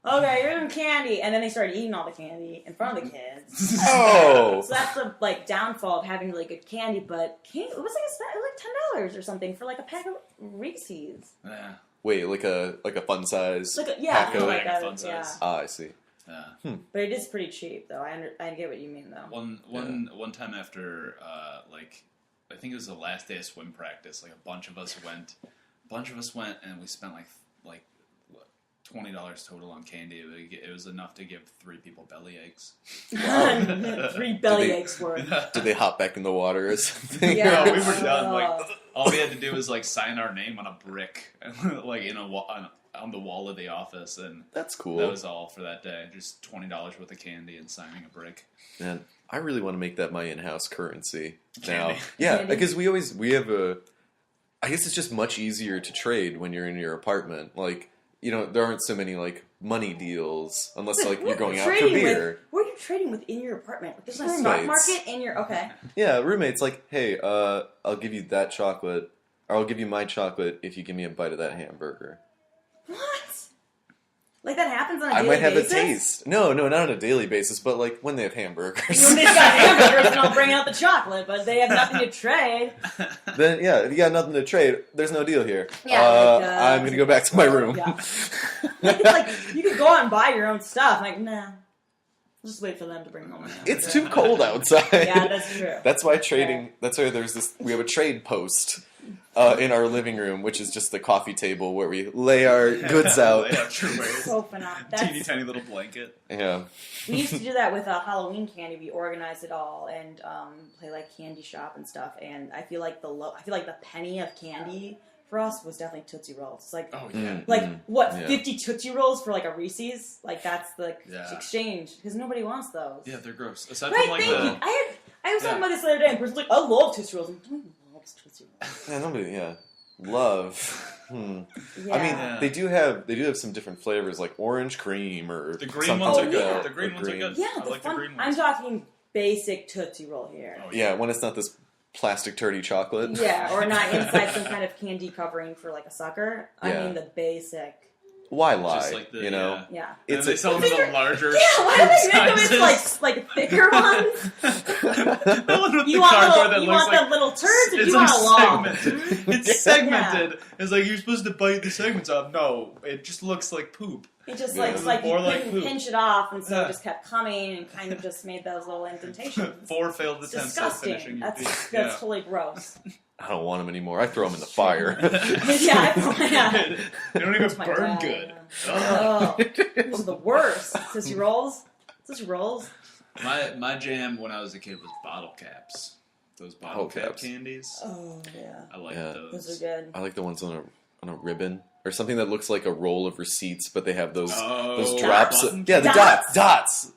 S3: Okay, you're eating candy," and then they started eating all the candy in front of the kids.
S2: Oh,
S3: So that's the like downfall of having really good candy. But it was like $10 or something for like a pack of Reese's.
S1: Yeah.
S2: wait, like a fun size
S3: Like yeah,
S2: pack of.
S1: like a
S3: a-
S1: fun size.
S2: Ah, I see.
S1: Yeah.
S3: But it is pretty cheap, though. I get what you mean, though.
S1: One time after I think it was the last day of swim practice, like a bunch of us went and we spent like $20 total on candy. It was enough to give 3 people belly aches.
S3: 3 belly
S2: Did they-
S3: aches worth.
S2: Did they hop back in the water or something?
S3: Yeah.
S1: No, we were done. Like
S3: Oh.
S1: all we had to do was like sign our name on a brick, like on the wall of the office, and
S2: That's cool.
S1: that was all for that day. Just $20 worth of candy and signing a brick.
S2: Man, I really want to make that my in-house currency now.
S1: Candy.
S2: Yeah,
S3: Candy.
S2: because we have a. I guess it's just much easier to trade when you're in your apartment. Like, you know, there aren't so many like money deals unless like you're going out for beer.
S3: What are you trading with in your apartment? Like, there's a stock
S2: Roommates.
S3: market in your okay.
S2: Yeah, roommates like, hey, I'll give you that chocolate, or I'll give you my chocolate if you give me a bite of that hamburger.
S3: What? Like that happens on a
S2: I
S3: daily
S2: might have
S3: basis?
S2: a taste. No, not on a daily basis, but like when they have hamburgers.
S3: When they've got hamburgers, and I'll bring out the chocolate, but they have nothing to trade.
S2: Then yeah, if you got nothing to trade, there's no deal here.
S3: Yeah,
S2: I'm gonna go back to my room.
S3: Yeah. Like you could go out and buy your own stuff. Like, nah. Just wait for them to bring home.
S2: It's too cold outside.
S3: Yeah, that's true.
S2: That's why trading. That's why there's this. We have a trade post in our living room, which is just the coffee table where we lay our goods out.
S1: Yeah, true. Right?
S3: So phenomenal.
S1: Teeny tiny little blanket.
S2: Yeah.
S3: We used to do that with Halloween candy. We organized it all and play like candy shop and stuff. And I feel like the penny of candy for us was definitely Tootsie Rolls. It's like,
S1: Oh yeah.
S3: what,
S2: Yeah.
S3: 50 Tootsie Rolls for like a Reese's? Like that's the
S1: Yeah.
S3: exchange because nobody wants those.
S1: Yeah, they're gross. Aside
S3: Right,
S1: from like
S3: thank
S1: the
S3: you. I was talking about this the other day, and a person's like, I love Tootsie Rolls. I'm like, nobody loves Tootsie Rolls.
S2: Yeah. Nobody. Yeah. Love.
S3: Yeah.
S2: I mean, they do have some different flavors, like orange cream or
S1: the green
S2: something
S1: ones
S2: like
S1: are
S2: that.
S1: good. The green ones are good.
S3: Yeah,
S1: I like the green
S3: I'm
S1: ones.
S3: talking basic Tootsie Roll here.
S1: Oh,
S2: Yeah, when it's not this plastic turdy chocolate.
S3: Yeah, or not inside some kind of candy covering for like a sucker. I
S2: Yeah.
S3: mean the basic.
S2: Why lie?
S1: Just like the,
S2: you know,
S3: Yeah.
S1: And
S2: it's
S1: they sell them in the larger.
S3: Yeah, why do they make them
S1: sizes.
S3: as like thicker ones?
S1: The one with
S3: You
S1: the
S3: want
S1: cardboard that
S3: you
S1: looks
S3: want
S1: like
S3: them little turds, or
S1: it's
S3: you want a long?
S1: segmented. It's segmented. It's like you're supposed to bite the segments off. No, it just looks like poop.
S3: It just
S2: Yeah.
S3: like it's like you
S1: More like
S3: couldn't
S1: poop.
S3: pinch it off, and so
S1: Yeah.
S3: it just kept coming and kind of just made those little indentations.
S1: 4 failed
S3: It's
S1: attempts at
S3: disgusting.
S1: finishing your
S3: That's
S1: teeth.
S3: that's totally gross.
S2: I don't want them anymore. I throw them in the fire.
S3: Yeah, yeah.
S1: They don't even
S3: Oh my
S1: burn
S3: God,
S1: good.
S3: Oh, those are the worst. Tootsie Rolls. Tootsie Rolls.
S1: My jam when I was a kid was bottle caps. Those bottle
S2: Bottle
S1: cap
S2: caps.
S1: candies.
S3: Oh yeah,
S1: I like
S2: Yeah.
S3: those
S1: those.
S3: are good.
S2: I like the ones on a ribbon or something that looks like a roll of receipts, but they have those
S1: Oh,
S2: those drops.
S1: button
S2: Yeah, the
S3: Dots?
S2: dots.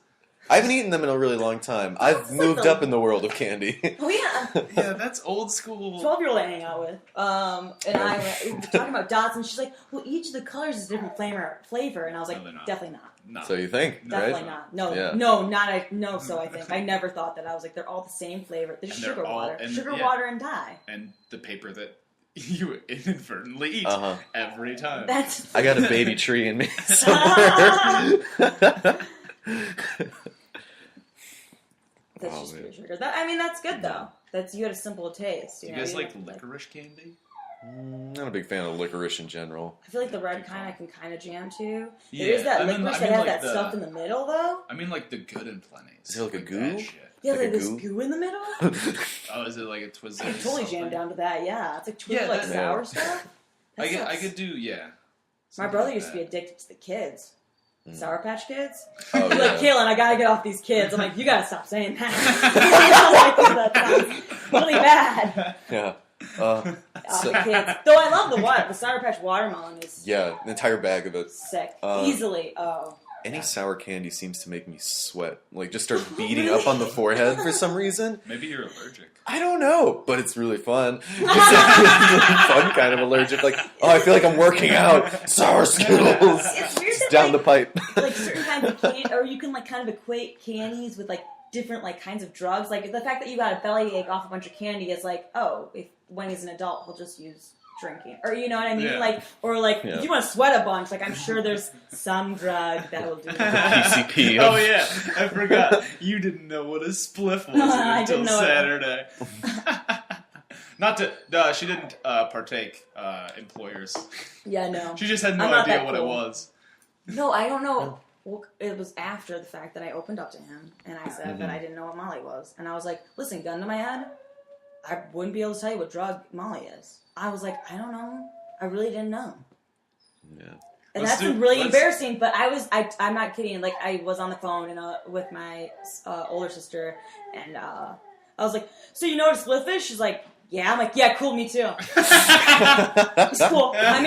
S2: I haven't eaten them in a really long time. I've moved up in the world of candy.
S3: Oh yeah.
S1: Yeah, that's old school.
S3: 12-year-old I hang out with. We were talking about dots, and she's like, "Well, each of the colors is a different flavor," and I was like,
S1: No, they're not.
S3: "Definitely not.
S1: No.
S2: So you think,
S3: Definitely
S2: right?
S3: not. No,
S2: Yeah.
S3: no. So I think I never thought that. I was like, they're all the same flavor. There's
S1: And they're
S3: sugar
S1: all-
S3: water,
S1: and-
S3: water, and dye.
S1: And the paper that you inadvertently eat every time.
S3: That's
S2: I got a baby tree in me somewhere.
S3: That's
S2: Oh,
S3: just
S2: man.
S3: pure sugar. That's good though. You had a simple taste.
S1: Do you
S3: know?
S1: guys
S3: You
S1: like
S3: don't-
S1: licorice candy?
S2: Not a big fan of licorice in general.
S3: I feel like the red kind I can kind of jam to.
S1: Yeah,
S3: There is that
S1: I mean-
S3: licorice
S1: I
S3: that
S1: mean
S3: has
S1: like
S3: that stuff in the middle though.
S1: I mean, like the good and plenty.
S2: Is it like a goo?
S1: That shit.
S3: Yeah,
S2: Like
S3: like
S2: a
S3: this
S2: goo?
S3: goo in the middle.
S1: Oh, is it like a Twizzlers?
S3: I can totally jam down to that. Yeah, it's like
S1: Yeah,
S3: like
S1: that-
S3: sour stuff. That
S1: I
S3: stuff's-
S1: could do, yeah.
S3: My brother used to be addicted to the kids. Sour Patch Kids.
S2: Oh,
S3: He's
S2: yeah.
S3: like, Cailin, I gotta get off these kids. I'm like, you gotta stop saying that. That sounds really bad.
S2: Yeah.
S3: Off
S2: So-
S3: the kids. Though I love the Sour Patch watermelon is
S2: Yeah, an entire bag of it.
S3: sick.
S2: Uh,
S3: Easily. Oh.
S2: Any sour candy seems to make me sweat. Like, just start beating up on the forehead for some reason.
S1: Maybe you're allergic.
S2: I don't know, but it's really fun. It's really fun kind of allergic. Like, oh, I feel like I'm working out. Sour Skittles.
S3: It's weird that,
S2: Down the pipe.
S3: like certain kinds of candy, or you can like kind of equate candies with like different like kinds of drugs. Like the fact that you got a bellyache off a bunch of candy is like, oh, when he's an adult, he'll just use drinking, or you know what I mean?
S1: Yeah.
S3: Like, or like
S2: Yeah.
S3: if you want to sweat a bunch, like I'm sure there's some drug that will do that.
S2: PCP.
S1: Oh yeah, I forgot. You didn't know what a spliff was
S3: I
S1: until
S3: didn't know it.
S1: Saturday. Not to. No, she didn't partake. Employers.
S3: Yeah, no.
S1: She just had no
S3: I'm not
S1: idea
S3: that
S1: what it
S3: cool.
S1: was.
S3: No, I don't know. Well, it was after the fact that I opened up to him and I said that I didn't know what Molly was, and I was like, "Listen, gun to my head, I wouldn't be able to tell you what drug Molly is." I was like, "I don't know. I really didn't know."
S2: Yeah.
S3: And
S1: Let's
S3: that's
S1: do-
S3: really
S1: let's-
S3: embarrassing, but I'm not kidding. Like, I was on the phone with my older sister, and I was like, "So you know what a spliff is?" She's like, "Yeah." I'm like, "Yeah, cool, me too." It's cool. I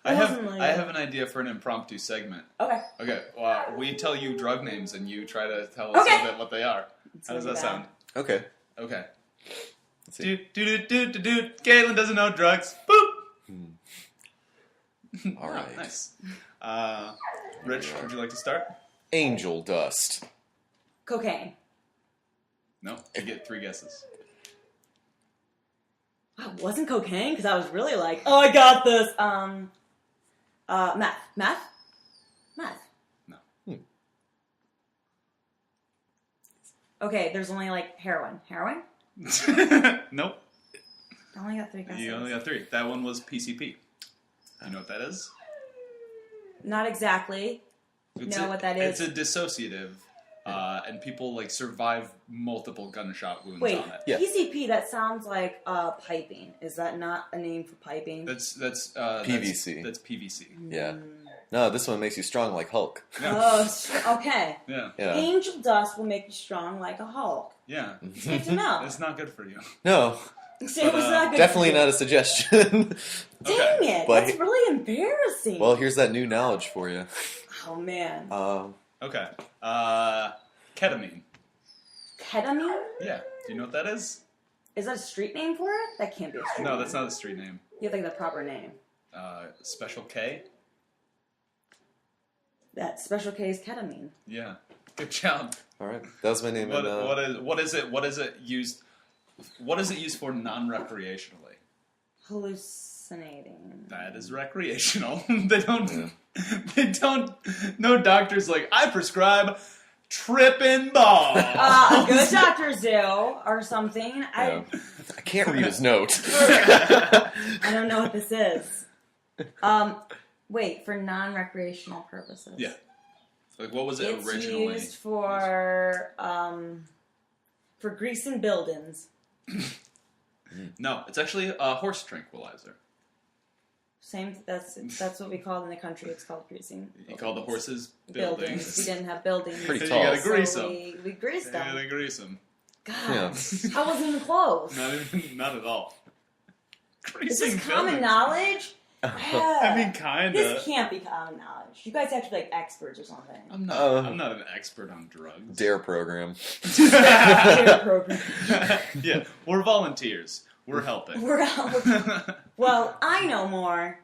S1: I
S3: wasn't like-
S1: have an idea for an impromptu segment.
S3: Okay.
S1: Okay, well, we tell you drug names and you try to tell us
S3: Okay.
S1: a little bit what they are. How does that sound?
S2: Okay.
S1: Okay.
S2: Let's see.
S1: Do. Cailin doesn't know drugs. Boop.
S2: All right.
S1: Nice. Rich, would you like to start?
S2: Angel dust.
S3: Cocaine.
S1: No, you get 3 guesses.
S3: Wow, it wasn't cocaine because I was really like, "Oh, I got this." Meth.
S1: No.
S3: Okay, there's only like heroin. Heroin?
S1: Nope.
S3: I only got 3 guesses.
S1: You only got 3. That one was PCP. You know what that is?
S3: Not exactly. Know what that is.
S1: It's a dissociative, and people like survive multiple gunshot wounds
S3: Wait,
S1: on it.
S2: Yeah.
S3: PCP, that sounds like piping. Is that not a name for piping?
S1: That's
S2: PVC.
S1: That's PVC.
S2: Yeah. No, this one makes you strong like Hulk.
S3: Okay.
S1: Yeah.
S2: Yeah.
S3: Angel dust will make you strong like a Hulk.
S1: Yeah.
S3: It's good to know.
S1: It's not good for you.
S2: No,
S3: See, it was not good
S2: definitely
S3: for
S2: not
S3: you.
S2: a suggestion.
S3: Dang it!
S2: But-
S3: That's really embarrassing.
S2: Well, here's that new knowledge for you.
S3: oh man.
S1: Okay. Ketamine.
S3: Ketamine?
S1: Yeah. Do you know what that is?
S3: Is that a street name for it? That can't be a street name.
S1: No, that's not a street name.
S3: You have to think the proper name.
S1: Special K.
S3: That special K is ketamine.
S1: Yeah. Good job.
S2: All right, that was my name.
S1: What is it used for non-recreationally?
S3: Hallucinating.
S1: That is recreational. They don't. No doctor's like, I prescribe tripping balls.
S3: A good doctor's ill or something.
S2: I can't read his note.
S3: I don't know what this is. Wait, for non-recreational purposes.
S1: Yeah. Like, what was it
S3: It's
S1: originally?
S3: used for greasing buildings.
S1: No, it's actually a horse tranquilizer.
S3: Same. That's what we call it in the country. It's called greasing.
S1: You call the horses
S3: We
S1: buildings.
S3: didn't have buildings.
S2: Pretty
S1: You
S2: tall.
S1: gotta grease
S3: So
S1: them.
S3: we greased
S1: You
S3: them.
S1: gotta grease them.
S3: God,
S2: Yeah.
S3: I wasn't even close.
S1: Not at all.
S3: Is
S1: Greasing
S3: this common
S1: buildings.
S3: knowledge?
S1: I mean, kinda.
S3: This can't be common knowledge. You guys have to be like experts or something.
S1: I'm not an expert on drugs.
S2: Dare program.
S3: Dare program.
S1: Yeah, we're volunteers. We're helping.
S3: Well, I know more.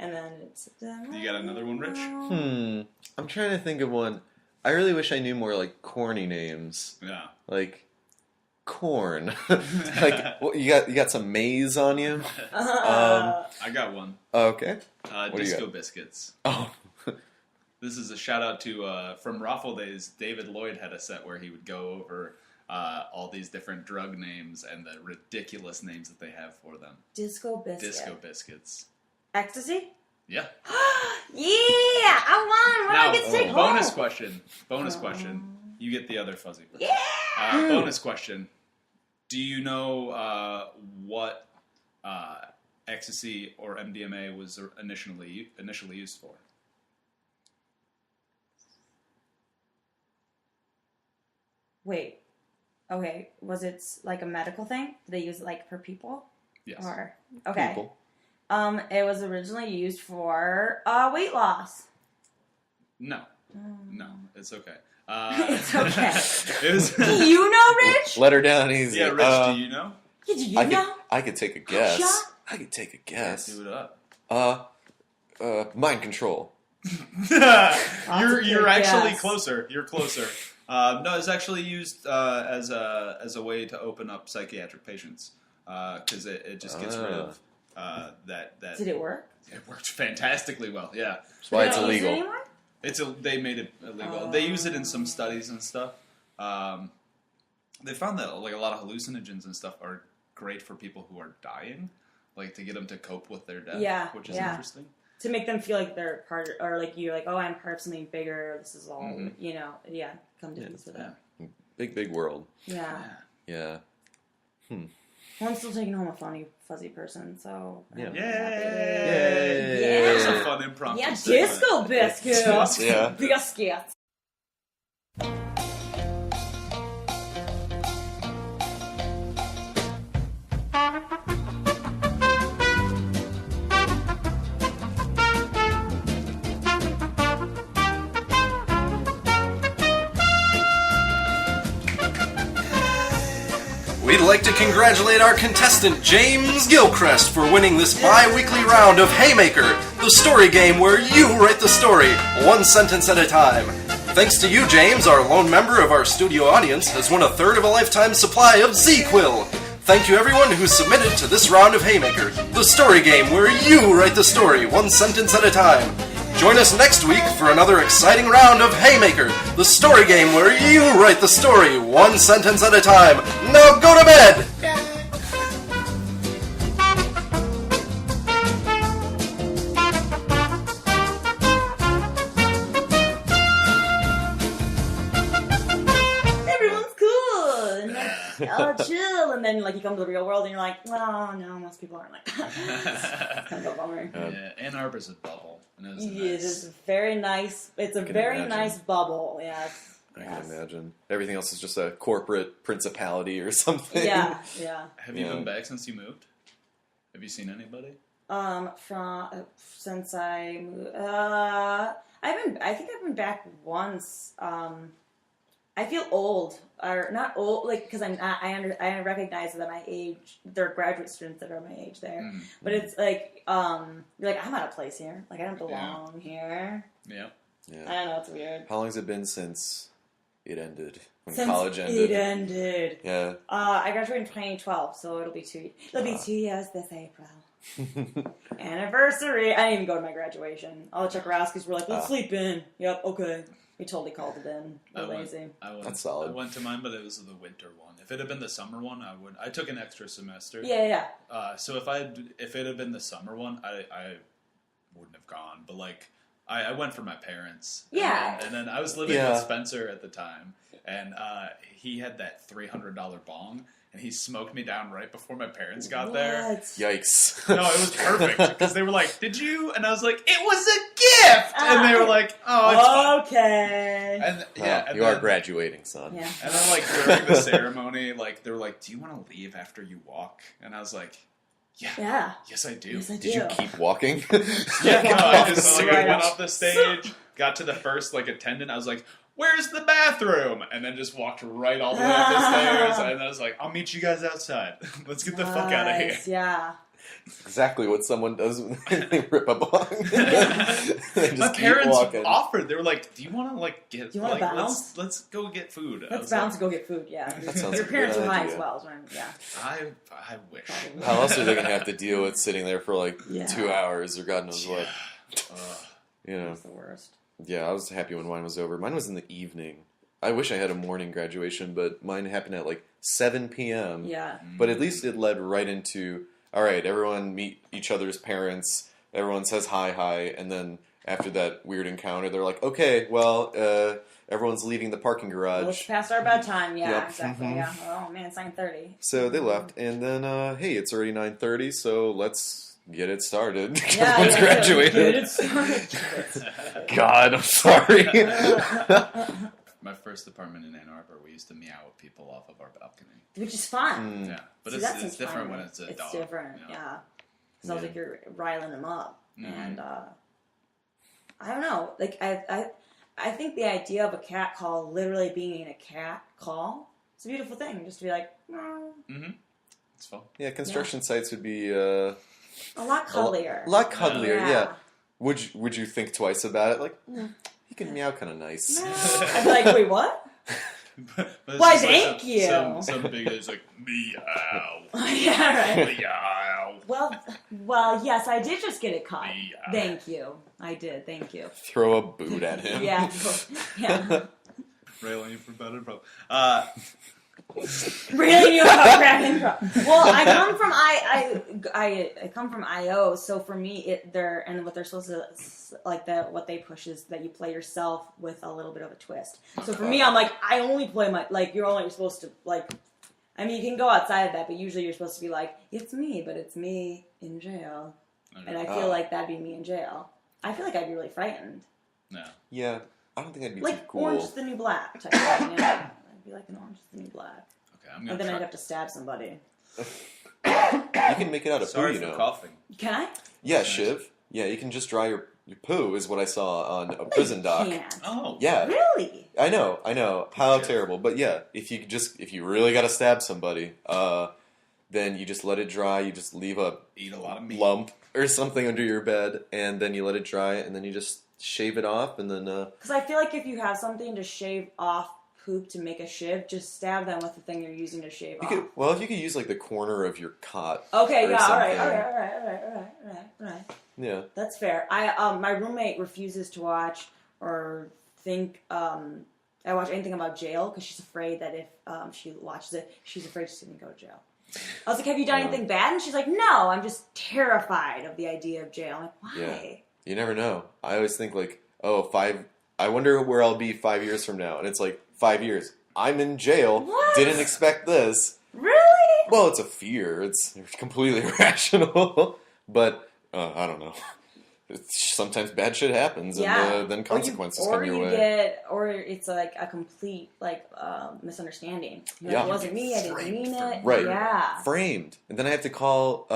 S3: And then it's...
S1: You got another one, Rich?
S2: I'm trying to think of one. I really wish I knew more, like, corny names.
S1: Yeah.
S2: Like, corn. Like, what, you got some maize on you?
S1: I got one.
S2: Okay.
S1: Disco Biscuits.
S2: Oh.
S1: This is a shout out to, from Raffle Days, David Lloyd had a set where he would go over all these different drug names and the ridiculous names that they have for them.
S3: Disco Biscuit.
S1: Disco Biscuits.
S3: Ecstasy?
S1: Yeah.
S3: Yeah! I won! What do I get to take
S1: bonus
S3: home?
S1: Bonus question. You get the other fuzzy.
S3: Yeah!
S1: Bonus question. Do you know what ecstasy or MDMA was initially used for?
S3: Wait. Okay. Was it like a medical thing? Did they use it like for people?
S1: Yes.
S3: Or okay.
S2: People.
S3: It was originally used for weight loss.
S1: No. No, it's okay.
S3: It's okay.
S1: It was,
S3: Do you know, Rich?
S2: Let her down easy.
S1: yeah, Rich, do you know?
S3: Did you know?
S2: I could take a guess.
S3: Shot?
S2: I could take a guess.
S1: Do it up.
S2: Mind control.
S1: You're actually
S3: guess.
S1: closer. You're closer. No, it's actually used as a way to open up psychiatric patients because it just gets rid of that.
S3: Did it work?
S1: It worked fantastically well. Yeah,
S2: That's why it's
S3: They don't use it
S2: illegal.
S3: anymore?
S1: they made it illegal. They use it in some studies and stuff. They found that like a lot of hallucinogens and stuff are great for people who are dying, like to get them to cope with their death.
S3: Yeah,
S1: which is
S3: yeah.
S1: interesting.
S3: To make them feel like they're part, or like you're like, oh, I'm part of something bigger. This is all, you know. Yeah, come to peace with it.
S2: Big world.
S3: Yeah.
S2: Yeah.
S3: Well, I'm still taking home a funny, fuzzy person, so.
S2: Yeah.
S3: I'm
S1: Yay!
S3: happy.
S2: Yay!
S1: That was
S3: Yeah.
S1: a fun impromptu.
S3: Yeah,
S1: segment.
S3: disco biscuits.
S2: Yeah.
S3: Biscuits.
S4: We'd like to congratulate our contestant James Gilchrist for winning this bi-weekly round of Haymaker, the story game where you write the story, one sentence at a time. Thanks to you, James, our lone member of our studio audience has won a third of a lifetime supply of Z-Quill. Thank you everyone who submitted to this round of Haymaker, the story game where you write the story, one sentence at a time. Join us next week for another exciting round of Haymaker, the story game where you write the story, one sentence at a time. Now go to bed!
S3: Everyone's cool. And like, oh, chill. And then, like, you come to the real world and you're like, oh, no, most people aren't like that. It's kind of a bummer.
S1: Yeah, Ann Arbor's a bubble. And it was
S3: Yeah,
S1: nice.
S3: it's very nice. It's a
S2: can
S3: very
S2: imagine.
S3: nice bubble. Yes.
S2: I can imagine. Everything else is just a corporate principality or something.
S3: Yeah, yeah.
S1: Have you
S2: Yeah.
S1: been back since you moved? Have you seen anybody?
S3: Since I moved, I think I've been back once. I feel old, or not old, like, because I recognize that my age, there are graduate students that are my age there, but it's like, you're like, I'm out of place here, like, I don't belong here.
S1: Yeah.
S3: I
S2: Yeah.
S3: don't know, it's weird.
S2: How long has it been since it ended? When
S3: Since
S2: college ended?
S3: it ended.
S2: Yeah.
S3: I graduated in 2012, so it'll be 2 years this April. Anniversary. I didn't even go to my graduation. All the Checkeroskis were like, let's sleep in. Yep, okay. We totally called it in. We're lazy.
S2: That's solid.
S1: I went to mine, but it was the winter one. If it had been the summer one, I would. I took an extra semester.
S3: Yeah.
S1: So if it had been the summer one, I wouldn't have gone. But like, I went for my parents.
S3: Yeah.
S1: And then I was living with Spencer at the time, and he had that $300 bong. And he smoked me down right before my parents got there.
S2: Yikes.
S1: No, it was perfect. Because they were like, did you? And I was like, it was a gift! And they were like, oh, it's fine.
S3: Okay.
S1: And, yeah, and
S2: you are graduating, son.
S3: Yeah.
S1: And then, like, during the ceremony, like, they were like, do you want to leave after you walk? And I was like, Yeah.
S3: Yeah.
S1: Yes, I do.
S3: Yes, I do.
S2: Did you keep walking?
S1: Yeah, no, I just
S3: Right
S1: went
S3: up.
S1: off the stage, got to the first attendant. I was like, "Where's the bathroom?" And then just walked right all the way up the stairs. And I was like, "I'll meet you guys outside. Let's get the fuck out of here."
S3: Nice, Yeah.
S2: Exactly what someone does when they rip a bong. They just
S1: My
S2: keep
S1: parents
S2: walking.
S1: offered. They were like, "Do you want to get?
S3: Do you wanna bounce?
S1: Let's go get food." I
S3: Let's
S1: was
S3: bounce
S1: like,
S3: and go get food. Yeah.
S2: That sounds
S3: Your
S2: like a
S3: parents
S2: good
S3: are high
S2: idea.
S3: as well. So yeah.
S1: I wish.
S2: How else are they gonna have to deal with sitting there for
S3: Yeah.
S2: 2 hours or God knows what? You know.
S3: That's the worst.
S2: Yeah, I was happy when mine was over. Mine was in the evening. I wish I had a morning graduation, but mine happened at 7 p.m.
S3: Yeah.
S2: But at least it led right into, all right, everyone meet each other's parents. Everyone says hi, and then after that weird encounter, they're like, okay, well, everyone's leaving the parking garage.
S3: Well, it's past our bedtime. Yeah.
S2: Yep.
S3: Exactly.
S2: Mhm.
S3: Yeah. Oh man, it's 9:30.
S2: So they left, and then, hey, it's already 9:30, so let's get it started.
S3: Yeah.
S2: Everyone's graduated.
S3: Get it started.
S2: God, I'm sorry.
S1: My first apartment in Ann Arbor, we used to meow at people off of our balcony.
S3: Which is fun.
S1: Yeah, but
S3: See,
S1: it's
S3: that seems
S1: different
S3: fun.
S1: when it's a dog.
S3: It's different.
S1: you know?
S3: Yeah. Sounds like you're riling them up,
S1: Mhm.
S3: and I don't know. I think the idea of a cat call literally being a cat call, it's a beautiful thing. Just to be like, "Meow."
S1: It's fun.
S2: Yeah, construction sites would be
S3: A lot cuddlier.
S2: a lot cuddlier,
S3: Yeah.
S2: yeah. Would you think twice about it? He can meow kind of nice.
S3: I'd be like, wait, what?
S1: But it's
S3: Why,
S1: just
S3: thank you.
S1: Some big guy's like, meow.
S3: Yeah, right.
S1: Meow.
S3: Well, yes, I did just get it caught.
S1: Meow.
S3: Thank you. I did. Thank you.
S2: Throw a boot at him.
S3: Yeah. Yeah.
S1: Railing you for better, bro.
S3: Really knew about grabbing from. Well, I come from IO, so for me, what they're supposed to what they push is that you play yourself with a little bit of a twist. So for me, I'm like, I only play you're supposed to I mean, you can go outside of that, but usually you're supposed to be like, it's me, but it's me in jail, and I feel like that'd be me in jail. I feel like I'd be really frightened.
S1: No.
S2: Yeah, I don't think I'd be
S3: Like
S2: too cool.
S3: Orange is the New Black type of thing. Yeah. I'd be like an Orange is the New Black.
S1: Okay, I'm
S3: And
S1: gonna
S3: then
S1: try.
S3: I'd have to stab somebody.
S2: You can make it out of poo,
S1: Sorry
S2: you
S1: for
S2: know.
S1: coughing.
S3: Can I?
S2: Yeah, Shiv. Yeah, you can just dry your poo, is what I saw on a prison doc.
S3: Can't.
S1: Oh.
S2: Yeah,
S3: Really?
S2: I know. How
S1: Shiv.
S2: terrible. But yeah, if you really gotta stab somebody, then you just let it dry. You just leave a
S1: Eat a lot of meat.
S2: lump or something under your bed, and then you let it dry, and then you just shave it off, and then
S3: Because I feel like if you have something to shave off poop to make a shiv, just stab them with the thing you're using to shave off.
S2: if you could use the corner of your cot.
S3: Okay,
S2: or
S3: yeah,
S2: something.
S3: all right.
S2: Yeah.
S3: That's fair. My roommate refuses to watch or think I watch anything about jail because she's afraid that if she watches it, she's afraid she's going to go to jail. I was like, have you done anything bad? And she's like, no, I'm just terrified of the idea of jail. I'm like, why?
S2: Yeah. You never know. I always think I wonder where I'll be 5 years from now. And it's 5 years. I'm in jail.
S3: What?
S2: Didn't expect this.
S3: Really?
S2: Well, it's a fear. It's completely irrational. But, I don't know. Sometimes bad shit happens, and then consequences come your way.
S3: Or it's a complete misunderstanding.
S2: Yeah.
S3: It wasn't me. I didn't mean it.
S2: Right.
S3: Yeah.
S2: Framed. And then I have to call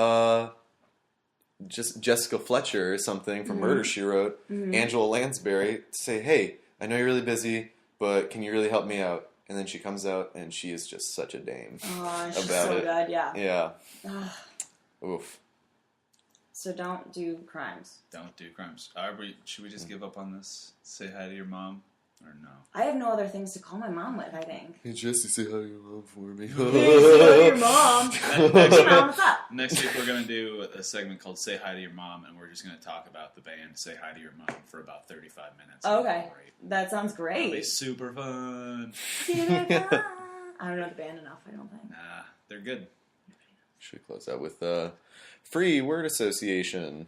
S2: just Jessica Fletcher or something from Murder, She Wrote, Angela Lansbury, to say, hey, I know you're really busy, but can you really help me out? And then she comes out, and she is just such a dame
S3: She's
S2: about
S3: so
S2: it.
S3: good, yeah.
S2: Yeah.
S3: Ugh.
S2: Oof.
S3: So don't do crimes.
S1: Don't do crimes. Should we just give up on this? Say hi to your mom? Or no?
S3: I have no other things to call my mom with, I think.
S2: Hey, Jesse, say hi to your mom for me.
S3: Hey, say hi to your mom. Hey, Mom, what's up?
S1: Next week we're going to do a segment called Say Hi to Your Mom, and we're just going to talk about the band Say Hi to Your Mom for about 35 minutes.
S3: Okay. That sounds
S1: It'll
S3: great.
S1: be super fun.
S3: I don't know the band enough, I don't think.
S1: Nah, they're good.
S2: Should we close out with free word association?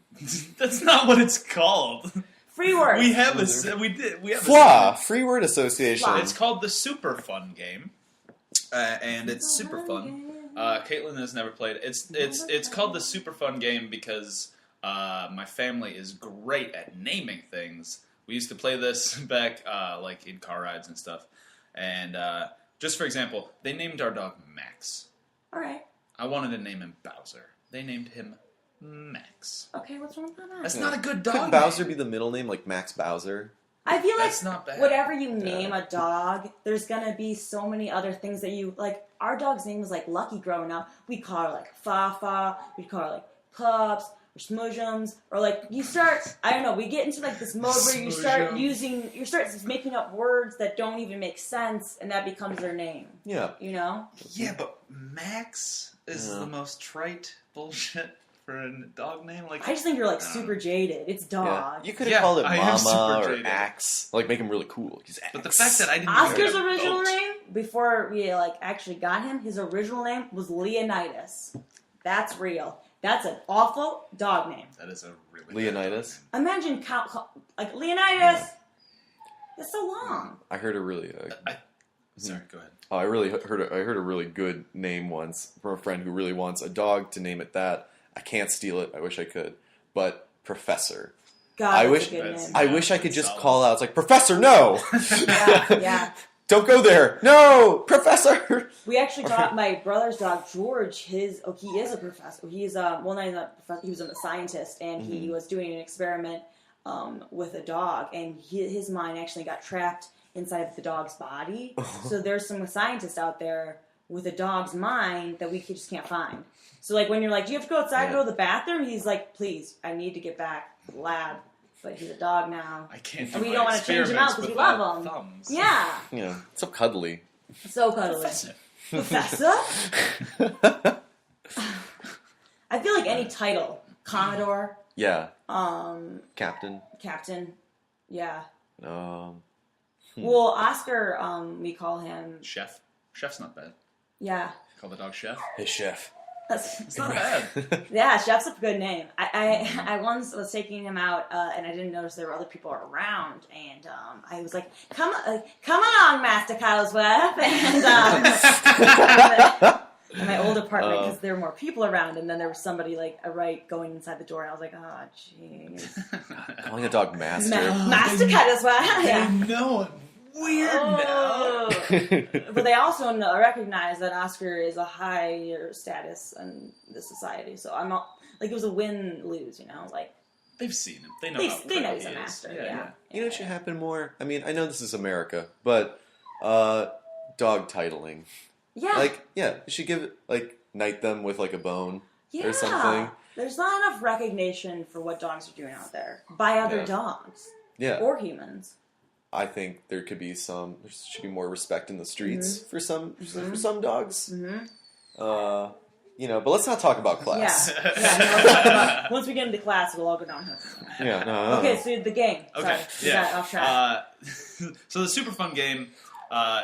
S1: That's not what it's called.
S3: Free words.
S1: We have a
S2: FLA, free word association.
S3: Fla.
S1: It's called the Super Fun Game, and it's super fun. Caitlin has never played it. It's called the Super Fun Game because my family is great at naming things. We used to play this back in car rides and stuff. And just for example, they named our dog Max.
S3: All right.
S1: I wanted to name him Bowser. they named him Max.
S3: Okay, what's wrong with that?
S1: That's not a good dog
S2: Couldn't
S1: name.
S2: Bowser be the middle name, like Max Bowser?
S3: I feel like
S1: That's not bad.
S3: whatever you name a dog, there's gonna be so many other things that you like. Our dog's name was like Lucky growing up. We call her like Fafa. We call her like Pups or Smoojums, or like you start. I don't know. We get into like this mode where you start making up words that don't even make sense, and that becomes their name.
S2: Yeah.
S3: You know?
S1: Yeah, but Max is the most trite bullshit for a dog name. Like
S3: I just think you're like super jaded. It's dog.
S2: Yeah. You could have
S1: Yeah,
S2: called it
S1: I am
S2: Mama
S1: super
S2: or
S1: jaded.
S2: Axe. Like, make him really cool. He's Axe.
S1: But the fact that I didn't
S3: Oscar's
S1: know
S3: original
S1: boat.
S3: name, before we like actually got him, his original name was Leonidas. That's real. That's an awful dog name.
S1: That is a really
S2: Leonidas?
S1: bad dog
S3: Imagine like Leonidas. It's so long.
S2: I heard a really...
S1: name. Sorry, go ahead.
S2: I heard a really good name once from a friend who really wants a dog to name it that. I can't steal it. I wish I could. But Professor.
S3: God,
S2: I
S3: that's
S2: wish-
S3: a good
S1: that's-
S3: name.
S2: I wish I could just
S1: Solid.
S2: call out. It's like, Professor, no!
S3: Yeah.
S2: Don't go there. No! Professor!
S3: We actually got my brother's dog George. He is a professor. He's not a professor. He was a scientist, and he was doing an experiment with a dog, and his mind actually got trapped inside of the dog's body. So there's some scientists out there with a dog's mind that we just can't find. So like when you're like, do you have to go outside, go to the bathroom? He's like, please, I need to get back to the lab. But he's a dog now.
S1: I can't.
S3: And
S1: do
S3: we
S1: my
S3: don't wanna change him out
S1: experiments
S3: 'cause we
S1: without
S3: love him.
S1: Thumbs.
S3: Yeah.
S2: Yeah, so cuddly.
S3: So cuddly. Professor? I feel like any title. Commodore.
S2: Yeah.
S3: Captain. Yeah.
S2: Um,
S3: Well, Oscar, we call him.
S1: Chef. Chef's not bad.
S3: Yeah.
S1: Call the dog Chef.
S2: hey, chef.
S1: It's not bad.
S3: Yeah, Chef's a good name. I once was taking him out, and I didn't notice there were other people around, and I was like, "Come along, Master Cowsworth," and in my old apartment, because there were more people around, and then there was somebody like going inside the door, and I was like, "Oh, jeez."
S2: Calling a dog master.
S3: Master Cowsworth. Yeah.
S1: know I'm weird
S3: Oh. But they also recognize that Oscar is a higher status in this society, so I'm not like it was a win-lose, you know, like
S1: They've seen him. They know.
S3: they
S1: how
S3: know
S1: credible
S3: he's a
S1: he is.
S3: master.
S1: Yeah.
S3: Yeah.
S2: You know what should happen more? I mean, I know this is America, but dog titling.
S3: Yeah.
S2: Like, yeah, you should give it, like, knight them with, like, a bone
S3: Yeah.
S2: or something.
S3: There's not enough recognition for what dogs are doing out there by other
S2: Yeah.
S3: dogs
S2: Yeah.
S3: or humans.
S2: I think there should be more respect in the streets for some dogs.
S3: Mm-hmm.
S2: You know, but let's not talk about class.
S3: Yeah. Once we get into class, we'll all go downhill.
S2: Yeah, no.
S3: Okay, so the game.
S1: Okay.
S3: Sorry, we got off track.
S1: So the super fun game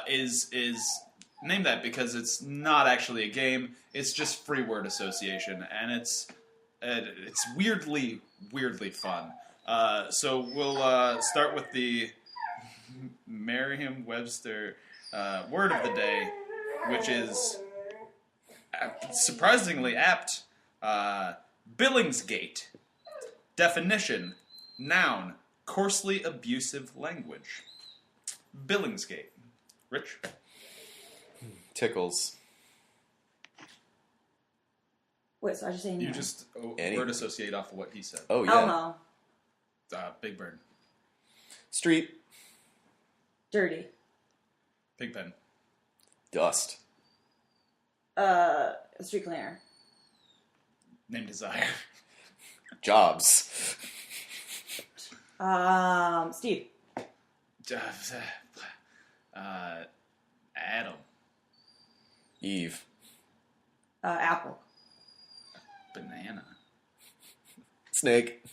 S1: is named that because it's not actually a game. It's just free word association, and it's weirdly fun. So we'll start with the Merriam-Webster word of the day, which is surprisingly apt. Billingsgate. Definition: noun, coarsely abusive language. Billingsgate. Rich?
S2: Tickles.
S3: Wait, so I just say no.
S1: You just word associate off of what he said.
S2: Oh, yeah.
S3: Elmo.
S1: Big Bird.
S2: Street.
S3: Dirty.
S1: Pigpen.
S2: Dust.
S3: Street cleaner.
S1: Name Desire.
S2: Jobs.
S3: Steve.
S1: Adam.
S2: Eve.
S3: Apple.
S1: Banana.
S2: Snake.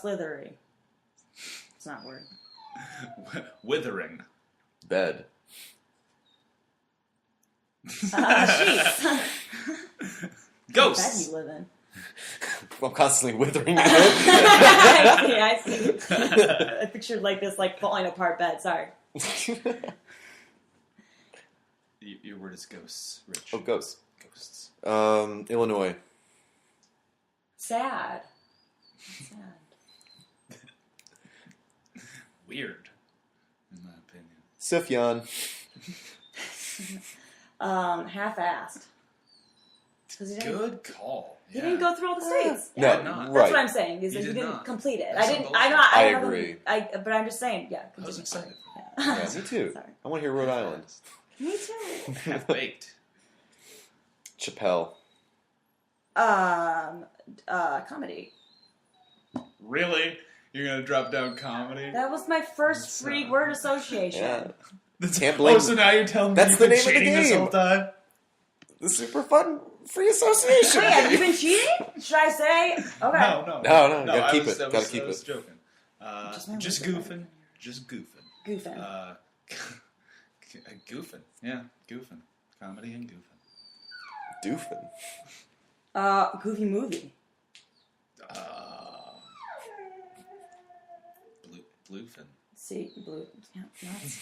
S3: Slithery. It's not a word.
S1: Withering.
S2: Bed.
S3: Sheets.
S1: Ghosts.
S3: Bed you live in.
S2: I'm constantly withering it.
S3: I see. I pictured like this, like falling apart bed. Sorry.
S1: Your word is ghosts, Rich.
S2: Oh, ghosts.
S1: Ghosts.
S2: Illinois.
S3: Sad.
S1: Weird, in my opinion.
S2: Sufjan.
S3: Half-assed. Because he didn't.
S1: Good call.
S3: He didn't go through all the states.
S2: No,
S1: Yeah, not.
S2: right.
S3: That's what I'm saying. Is
S1: He
S3: that he
S1: did
S3: didn't
S1: not.
S3: complete it.
S1: That's
S3: I didn't.
S1: some
S3: I'm
S1: bullshit.
S3: not.
S2: I
S3: haven't-
S2: agree.
S3: But I'm just saying. Yeah.
S1: I was
S3: continue.
S1: excited.
S3: Yeah.
S2: Yeah, me too.
S3: Sorry.
S2: I want to hear Rhode Island.
S3: Me too.
S1: Half baked.
S2: Chappelle.
S3: Comedy.
S1: Really? You're gonna drop down comedy?
S3: That was my first free word association.
S2: Yeah. Can't blame.
S1: Oh, so now you're telling me
S2: That's
S1: you've
S2: the
S1: been
S2: name of the
S1: cheating this
S2: game.
S1: whole time?
S2: The super fun free association.
S3: Wait, have you been cheating? Should I say? Okay.
S2: No, you gotta keep it.
S1: I
S2: Gotta keep
S1: was
S2: it.
S1: joking.
S3: Just
S1: Goofing. Just goofing.
S3: Goofing.
S1: Goofing. Yeah, goofing. Comedy and goofing.
S2: Doofing.
S3: Goofy movie.
S1: Bluefin.
S3: See, blue. Yeah,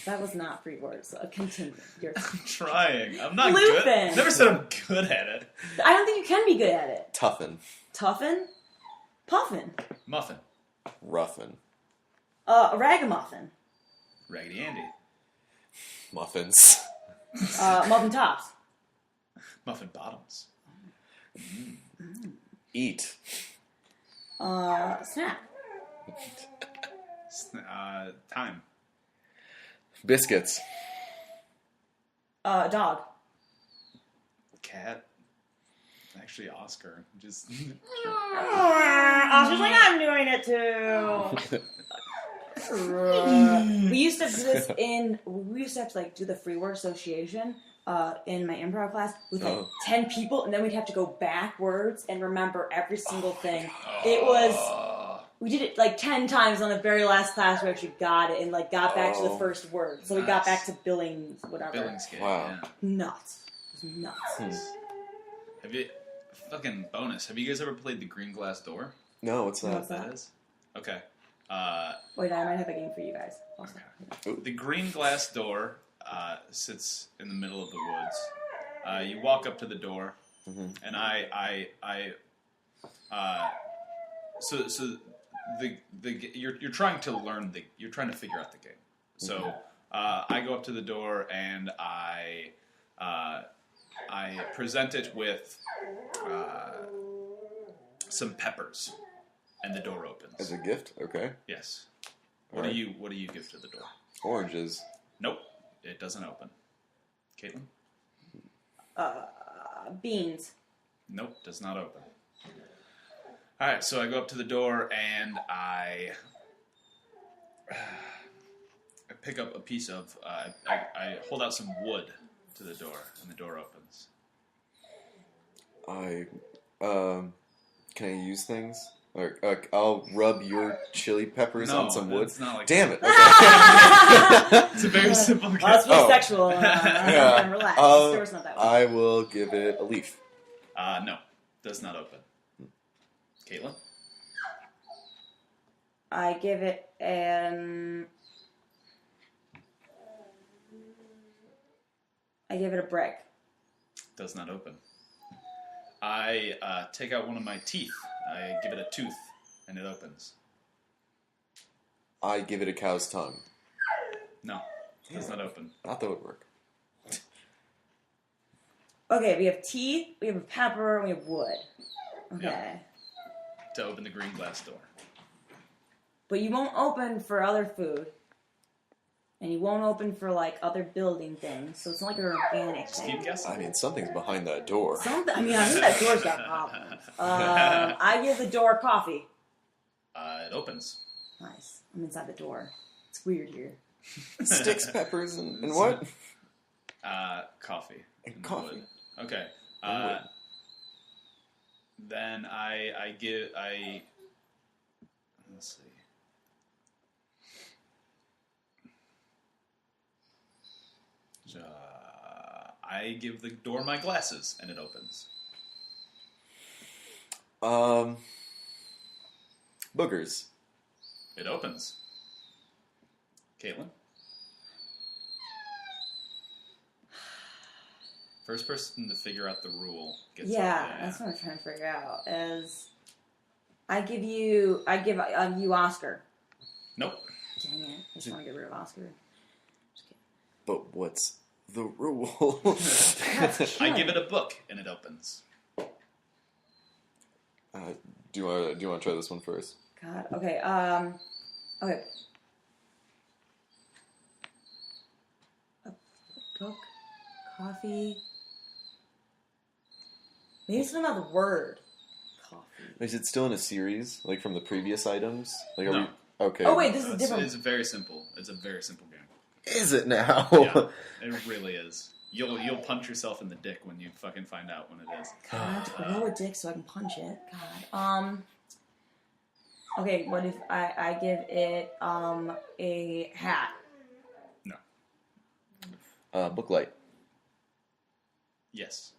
S3: that was not free words. Continue. You're,
S1: I'm trying. I'm not
S3: Bluefin.
S1: good. Never said I'm good at it.
S3: I don't think you can be good at it.
S2: Toughen.
S3: Toughen. Puffin.
S1: Muffin.
S2: Roughen.
S3: Ragamuffin.
S1: Raggedy Andy.
S2: Muffins.
S3: Muffin tops.
S1: Muffin bottoms.
S2: Eat.
S3: Snap.
S1: Time.
S2: Biscuits.
S3: Dog.
S1: Cat. Actually, Oskar. Just.
S3: I was like, I'm doing it too. We used to do this we used to have to like do the free word association in my improv class with like 10 people, and then we'd have to go backwards and remember every single thing. It was, we did it like 10 times on the very last class. We actually got it and like got back to the first word. So we got back to Billings, whatever.
S1: Billingsgate.
S2: Wow.
S1: Yeah.
S3: Nuts. It was nuts.
S1: Have you. Fucking bonus. Have you guys ever played the Green Glass Door?
S2: No, it's not.
S3: What's that?
S1: That is? Okay.
S3: Wait, I might have a game for you guys. Also.
S1: Okay. The Green Glass Door sits in the middle of the woods. You walk up to the door, and you're trying to learn you're trying to figure out the game. So I go up to the door and I present it with some peppers, and the door opens.
S2: As a gift? Okay.
S1: Yes. What do you give to the door?
S2: Oranges.
S1: Nope. It doesn't open. Caitlin?
S3: Beans.
S1: Nope. Does not open. All right. So I go up to the door and I pick up a piece of. I hold out some wood to the door, and the door opens.
S2: Can I use things? Or I'll rub your chili peppers
S1: No,
S2: on some wood.
S1: it's not like
S2: Damn it!
S1: It's a very simple gift.
S3: Well, that's really
S2: Oh.
S3: sexual. Relax. The store's not that way.
S2: I will give it a leaf.
S1: No. Does not open. Caitlin?
S3: I give it a brick.
S1: Does not open. I take out one of my teeth. I give it a tooth, and it opens.
S2: I give it a cow's tongue.
S1: No, does not open.
S2: Not that would work.
S3: Okay, we have teeth, we have a pepper, and we have wood. Okay.
S1: Yep. To open the green glass door.
S3: But you won't open for other food. And you won't open for, like, other building things. So it's not like an organic
S1: Just
S3: thing.
S1: keep guessing.
S2: I mean, something's behind that door.
S3: I think that door's got problems. I give the door coffee.
S1: It opens.
S3: Nice. I'm inside the door. It's weird here.
S2: Sticks, peppers, and what?
S1: Coffee.
S2: And coffee.
S1: Wood. Okay.
S2: And wood.
S1: Then let's see. I give the door my glasses, and it opens.
S2: Boogers.
S1: It opens. Caitlin? First person to figure out the rule gets
S3: That's what I'm trying to figure out. I give you Oscar.
S1: Nope.
S3: Dang it. I just want to get rid of Oscar.
S2: But what's the rule?
S1: I give it a book, and it opens.
S2: Do you want to try this one first?
S3: God. Okay. Okay. A book, coffee. Maybe something about the word coffee.
S2: Is it still in a series, like from the previous items? Like, are
S1: No.
S2: we okay?
S3: Oh wait, this is different.
S1: It's very simple. It's a very simple game.
S2: Is it now?
S1: Yeah, it really is. You'll punch yourself in the dick when you fucking find out when it is.
S3: God, I have to roll a dick so I can punch it. God. Okay, what if I give it a hat?
S1: No.
S2: Book light.
S1: Yes.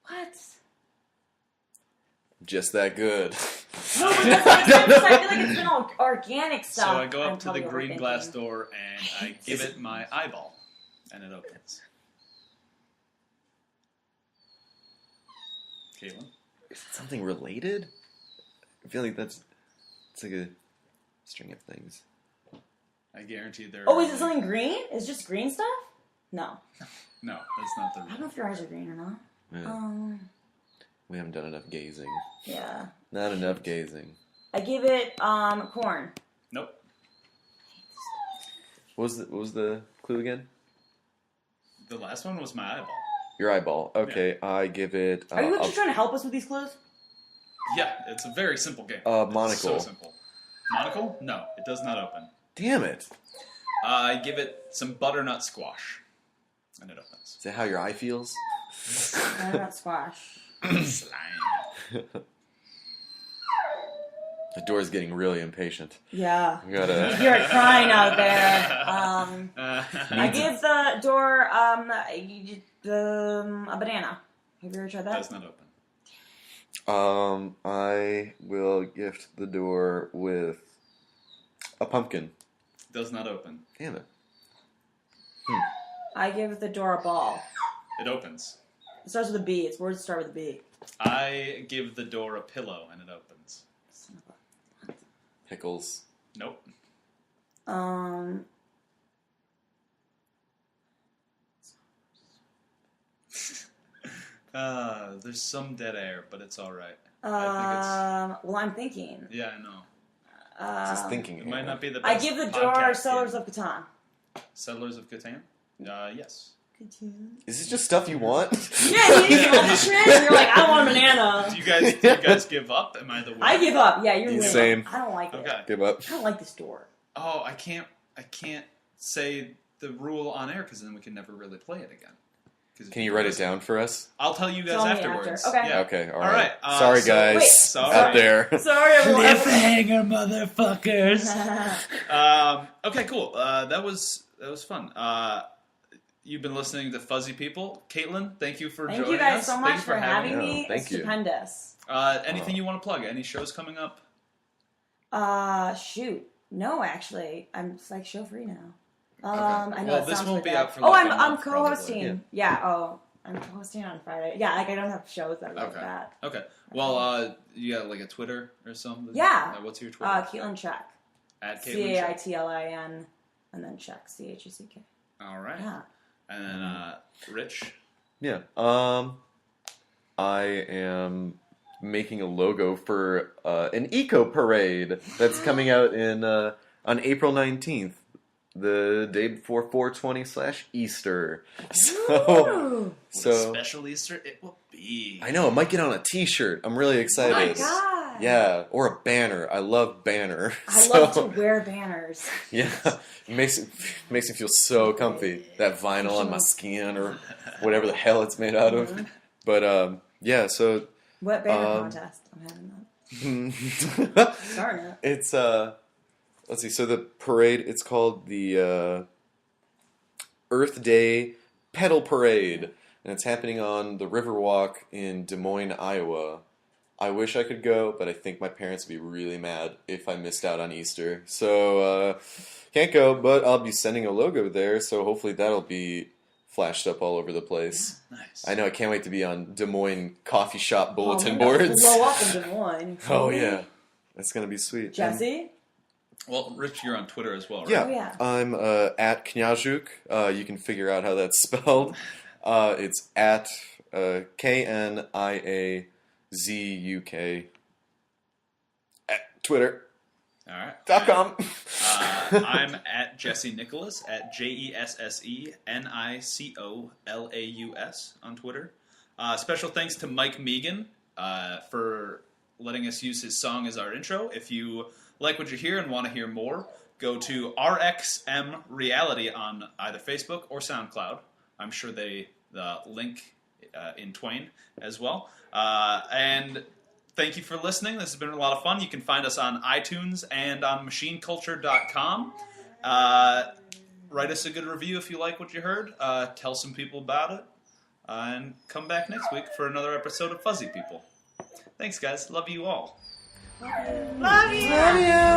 S3: What?
S2: Just that good.
S3: No, but that's what I said, because I feel like it's been all organic stuff.
S1: So I go
S3: I'm
S1: up to the
S3: probably
S1: green
S3: overthinking.
S1: glass door and I give it my eyeball, and it opens. Caitlin?
S2: Is it something related? I feel like it's like a string of things.
S1: I guarantee there.
S3: Oh, is it something green? Is it just green stuff? No.
S1: No, that's not the
S3: I don't know
S1: rule.
S3: if your eyes are green or not.
S2: Yeah. We haven't done enough gazing.
S3: Yeah.
S2: Not enough gazing.
S3: I give it corn.
S1: Nope.
S2: What was the clue again?
S1: The last one was my eyeball.
S2: Your eyeball. Okay, I give it.
S3: Are you actually trying to help us with these clues?
S1: Yeah, it's a very simple game.
S2: Monocle.
S1: It's so simple. Monocle? No, it does not open.
S2: Damn it!
S1: I give it some butternut squash, and it opens.
S2: Is that how your eye feels?
S3: I'm not squash.
S1: Slime.
S2: The door's getting really impatient.
S3: Yeah.
S2: We gotta.
S3: You're crying out there. I give the door a banana. Have you ever tried that?
S1: Does not open.
S2: I will gift the door with a pumpkin.
S1: Does not open.
S2: Damn it.
S3: I give the door a ball.
S1: It opens.
S3: It starts with a B. It's words that start with a B.
S1: I give the door a pillow, and it opens.
S3: Son of a-
S2: Pickles.
S1: Nope. There's some dead air, but it's all right.
S3: Well, I'm thinking.
S1: Yeah, I know.
S2: Just thinking.
S1: It might not be the
S3: I
S1: best.
S3: give the door
S1: podcast
S3: Settlers
S1: game.
S3: of Catan.
S1: Settlers of Catan. Yes.
S2: Is this just stuff you want?
S3: Yeah, you love the trend, and you're like, I want a banana.
S1: Do you guys give up? Am I the winner?
S3: I give up. Yeah, you're
S2: Same.
S3: winning. I don't like it.
S1: Okay.
S2: Give up.
S3: I don't like this door.
S1: Oh, I can't say the rule on air because then we can never really play it again.
S2: Can you write it down for us?
S1: I'll tell you guys
S3: Tell me
S1: afterwards.
S3: after. Okay.
S1: Yeah.
S2: Okay, all
S1: All
S2: right.
S1: right,
S2: Sorry,
S1: so-
S2: guys.
S3: Wait,
S1: sorry.
S2: Out there.
S3: Sorry, everyone.
S1: motherfuckers. Okay, cool. That was fun. You've been listening to Fuzzy People. Caitlin, thank you for
S3: Thank
S1: joining
S3: you guys
S1: us.
S3: so
S1: Thank
S3: much
S1: you
S3: for having
S2: me.
S3: me.
S2: Oh, thank
S3: It's
S2: you.
S3: stupendous.
S1: Anything you want to plug? Any shows coming up?
S3: Shoot. No, actually, I'm like show free now.
S1: Okay.
S3: I know
S1: Well,
S3: it
S1: this
S3: sounds
S1: won't
S3: like
S1: be
S3: that.
S1: out for
S3: Oh,
S1: like a
S3: I'm
S1: month,
S3: co-hosting. Yeah. Oh, I'm co-hosting on Friday. Yeah, like I don't have shows that are like
S1: Okay.
S3: that.
S1: Okay. Well, you got like a Twitter or something?
S3: Yeah.
S1: What's your Twitter?
S3: Cailtin Check.
S1: At Caitlin Check.
S3: Caitlin, and then Check. CHECK.
S1: All right.
S3: Yeah.
S1: And then Rich.
S2: Yeah. I am making a logo for an eco parade that's coming out on April 19th, the day before 420/Easter.
S3: Ooh.
S1: What a special Easter it will be.
S2: I know, it might get on a t-shirt. I'm really
S3: Oh my
S2: excited.
S3: god.
S2: Yeah, or a banner. I love banner.
S3: I love to wear banners.
S2: Yeah, it makes me feel so comfy. That vinyl on my skin or whatever the hell it's made out of. But yeah, so
S3: What banner contest? I'm having that. Starting it.
S2: it's let's see. So the parade, it's called the Earth Day Pedal Parade, and it's happening on the Riverwalk in Des Moines, Iowa. I wish I could go, but I think my parents would be really mad if I missed out on Easter. So, can't go, but I'll be sending a logo there, so hopefully that'll be flashed up all over the place.
S1: Nice.
S2: I know, I can't wait to be on Des Moines coffee shop bulletin
S3: we're gonna
S2: boards.
S3: Blow up in Des Moines.
S2: Oh, yeah. That's going to be sweet.
S3: Jesse?
S1: Well, Rich, you're on Twitter as well, right?
S2: Yeah,
S3: Oh, yeah.
S2: I'm at Kniazuk. You can figure out how that's spelled. It's at Kniazuk. Twitter.
S1: All right.
S2: .com.
S1: I'm at Jesse Nicolaus at JESSENICOLAUS on Twitter. Special thanks to Mike Megan for letting us use his song as our intro. If you like what you hear and want to hear more, go to RXM Reality on either Facebook or SoundCloud. I'm sure they link in twain as well. And thank you for listening. This has been a lot of fun. You can find us on iTunes and on machineculture.com. Write us a good review if you like what you heard. Tell some people about it. And come back next week for another episode of Fuzzy People. Thanks, guys. Love you all.
S3: Love you.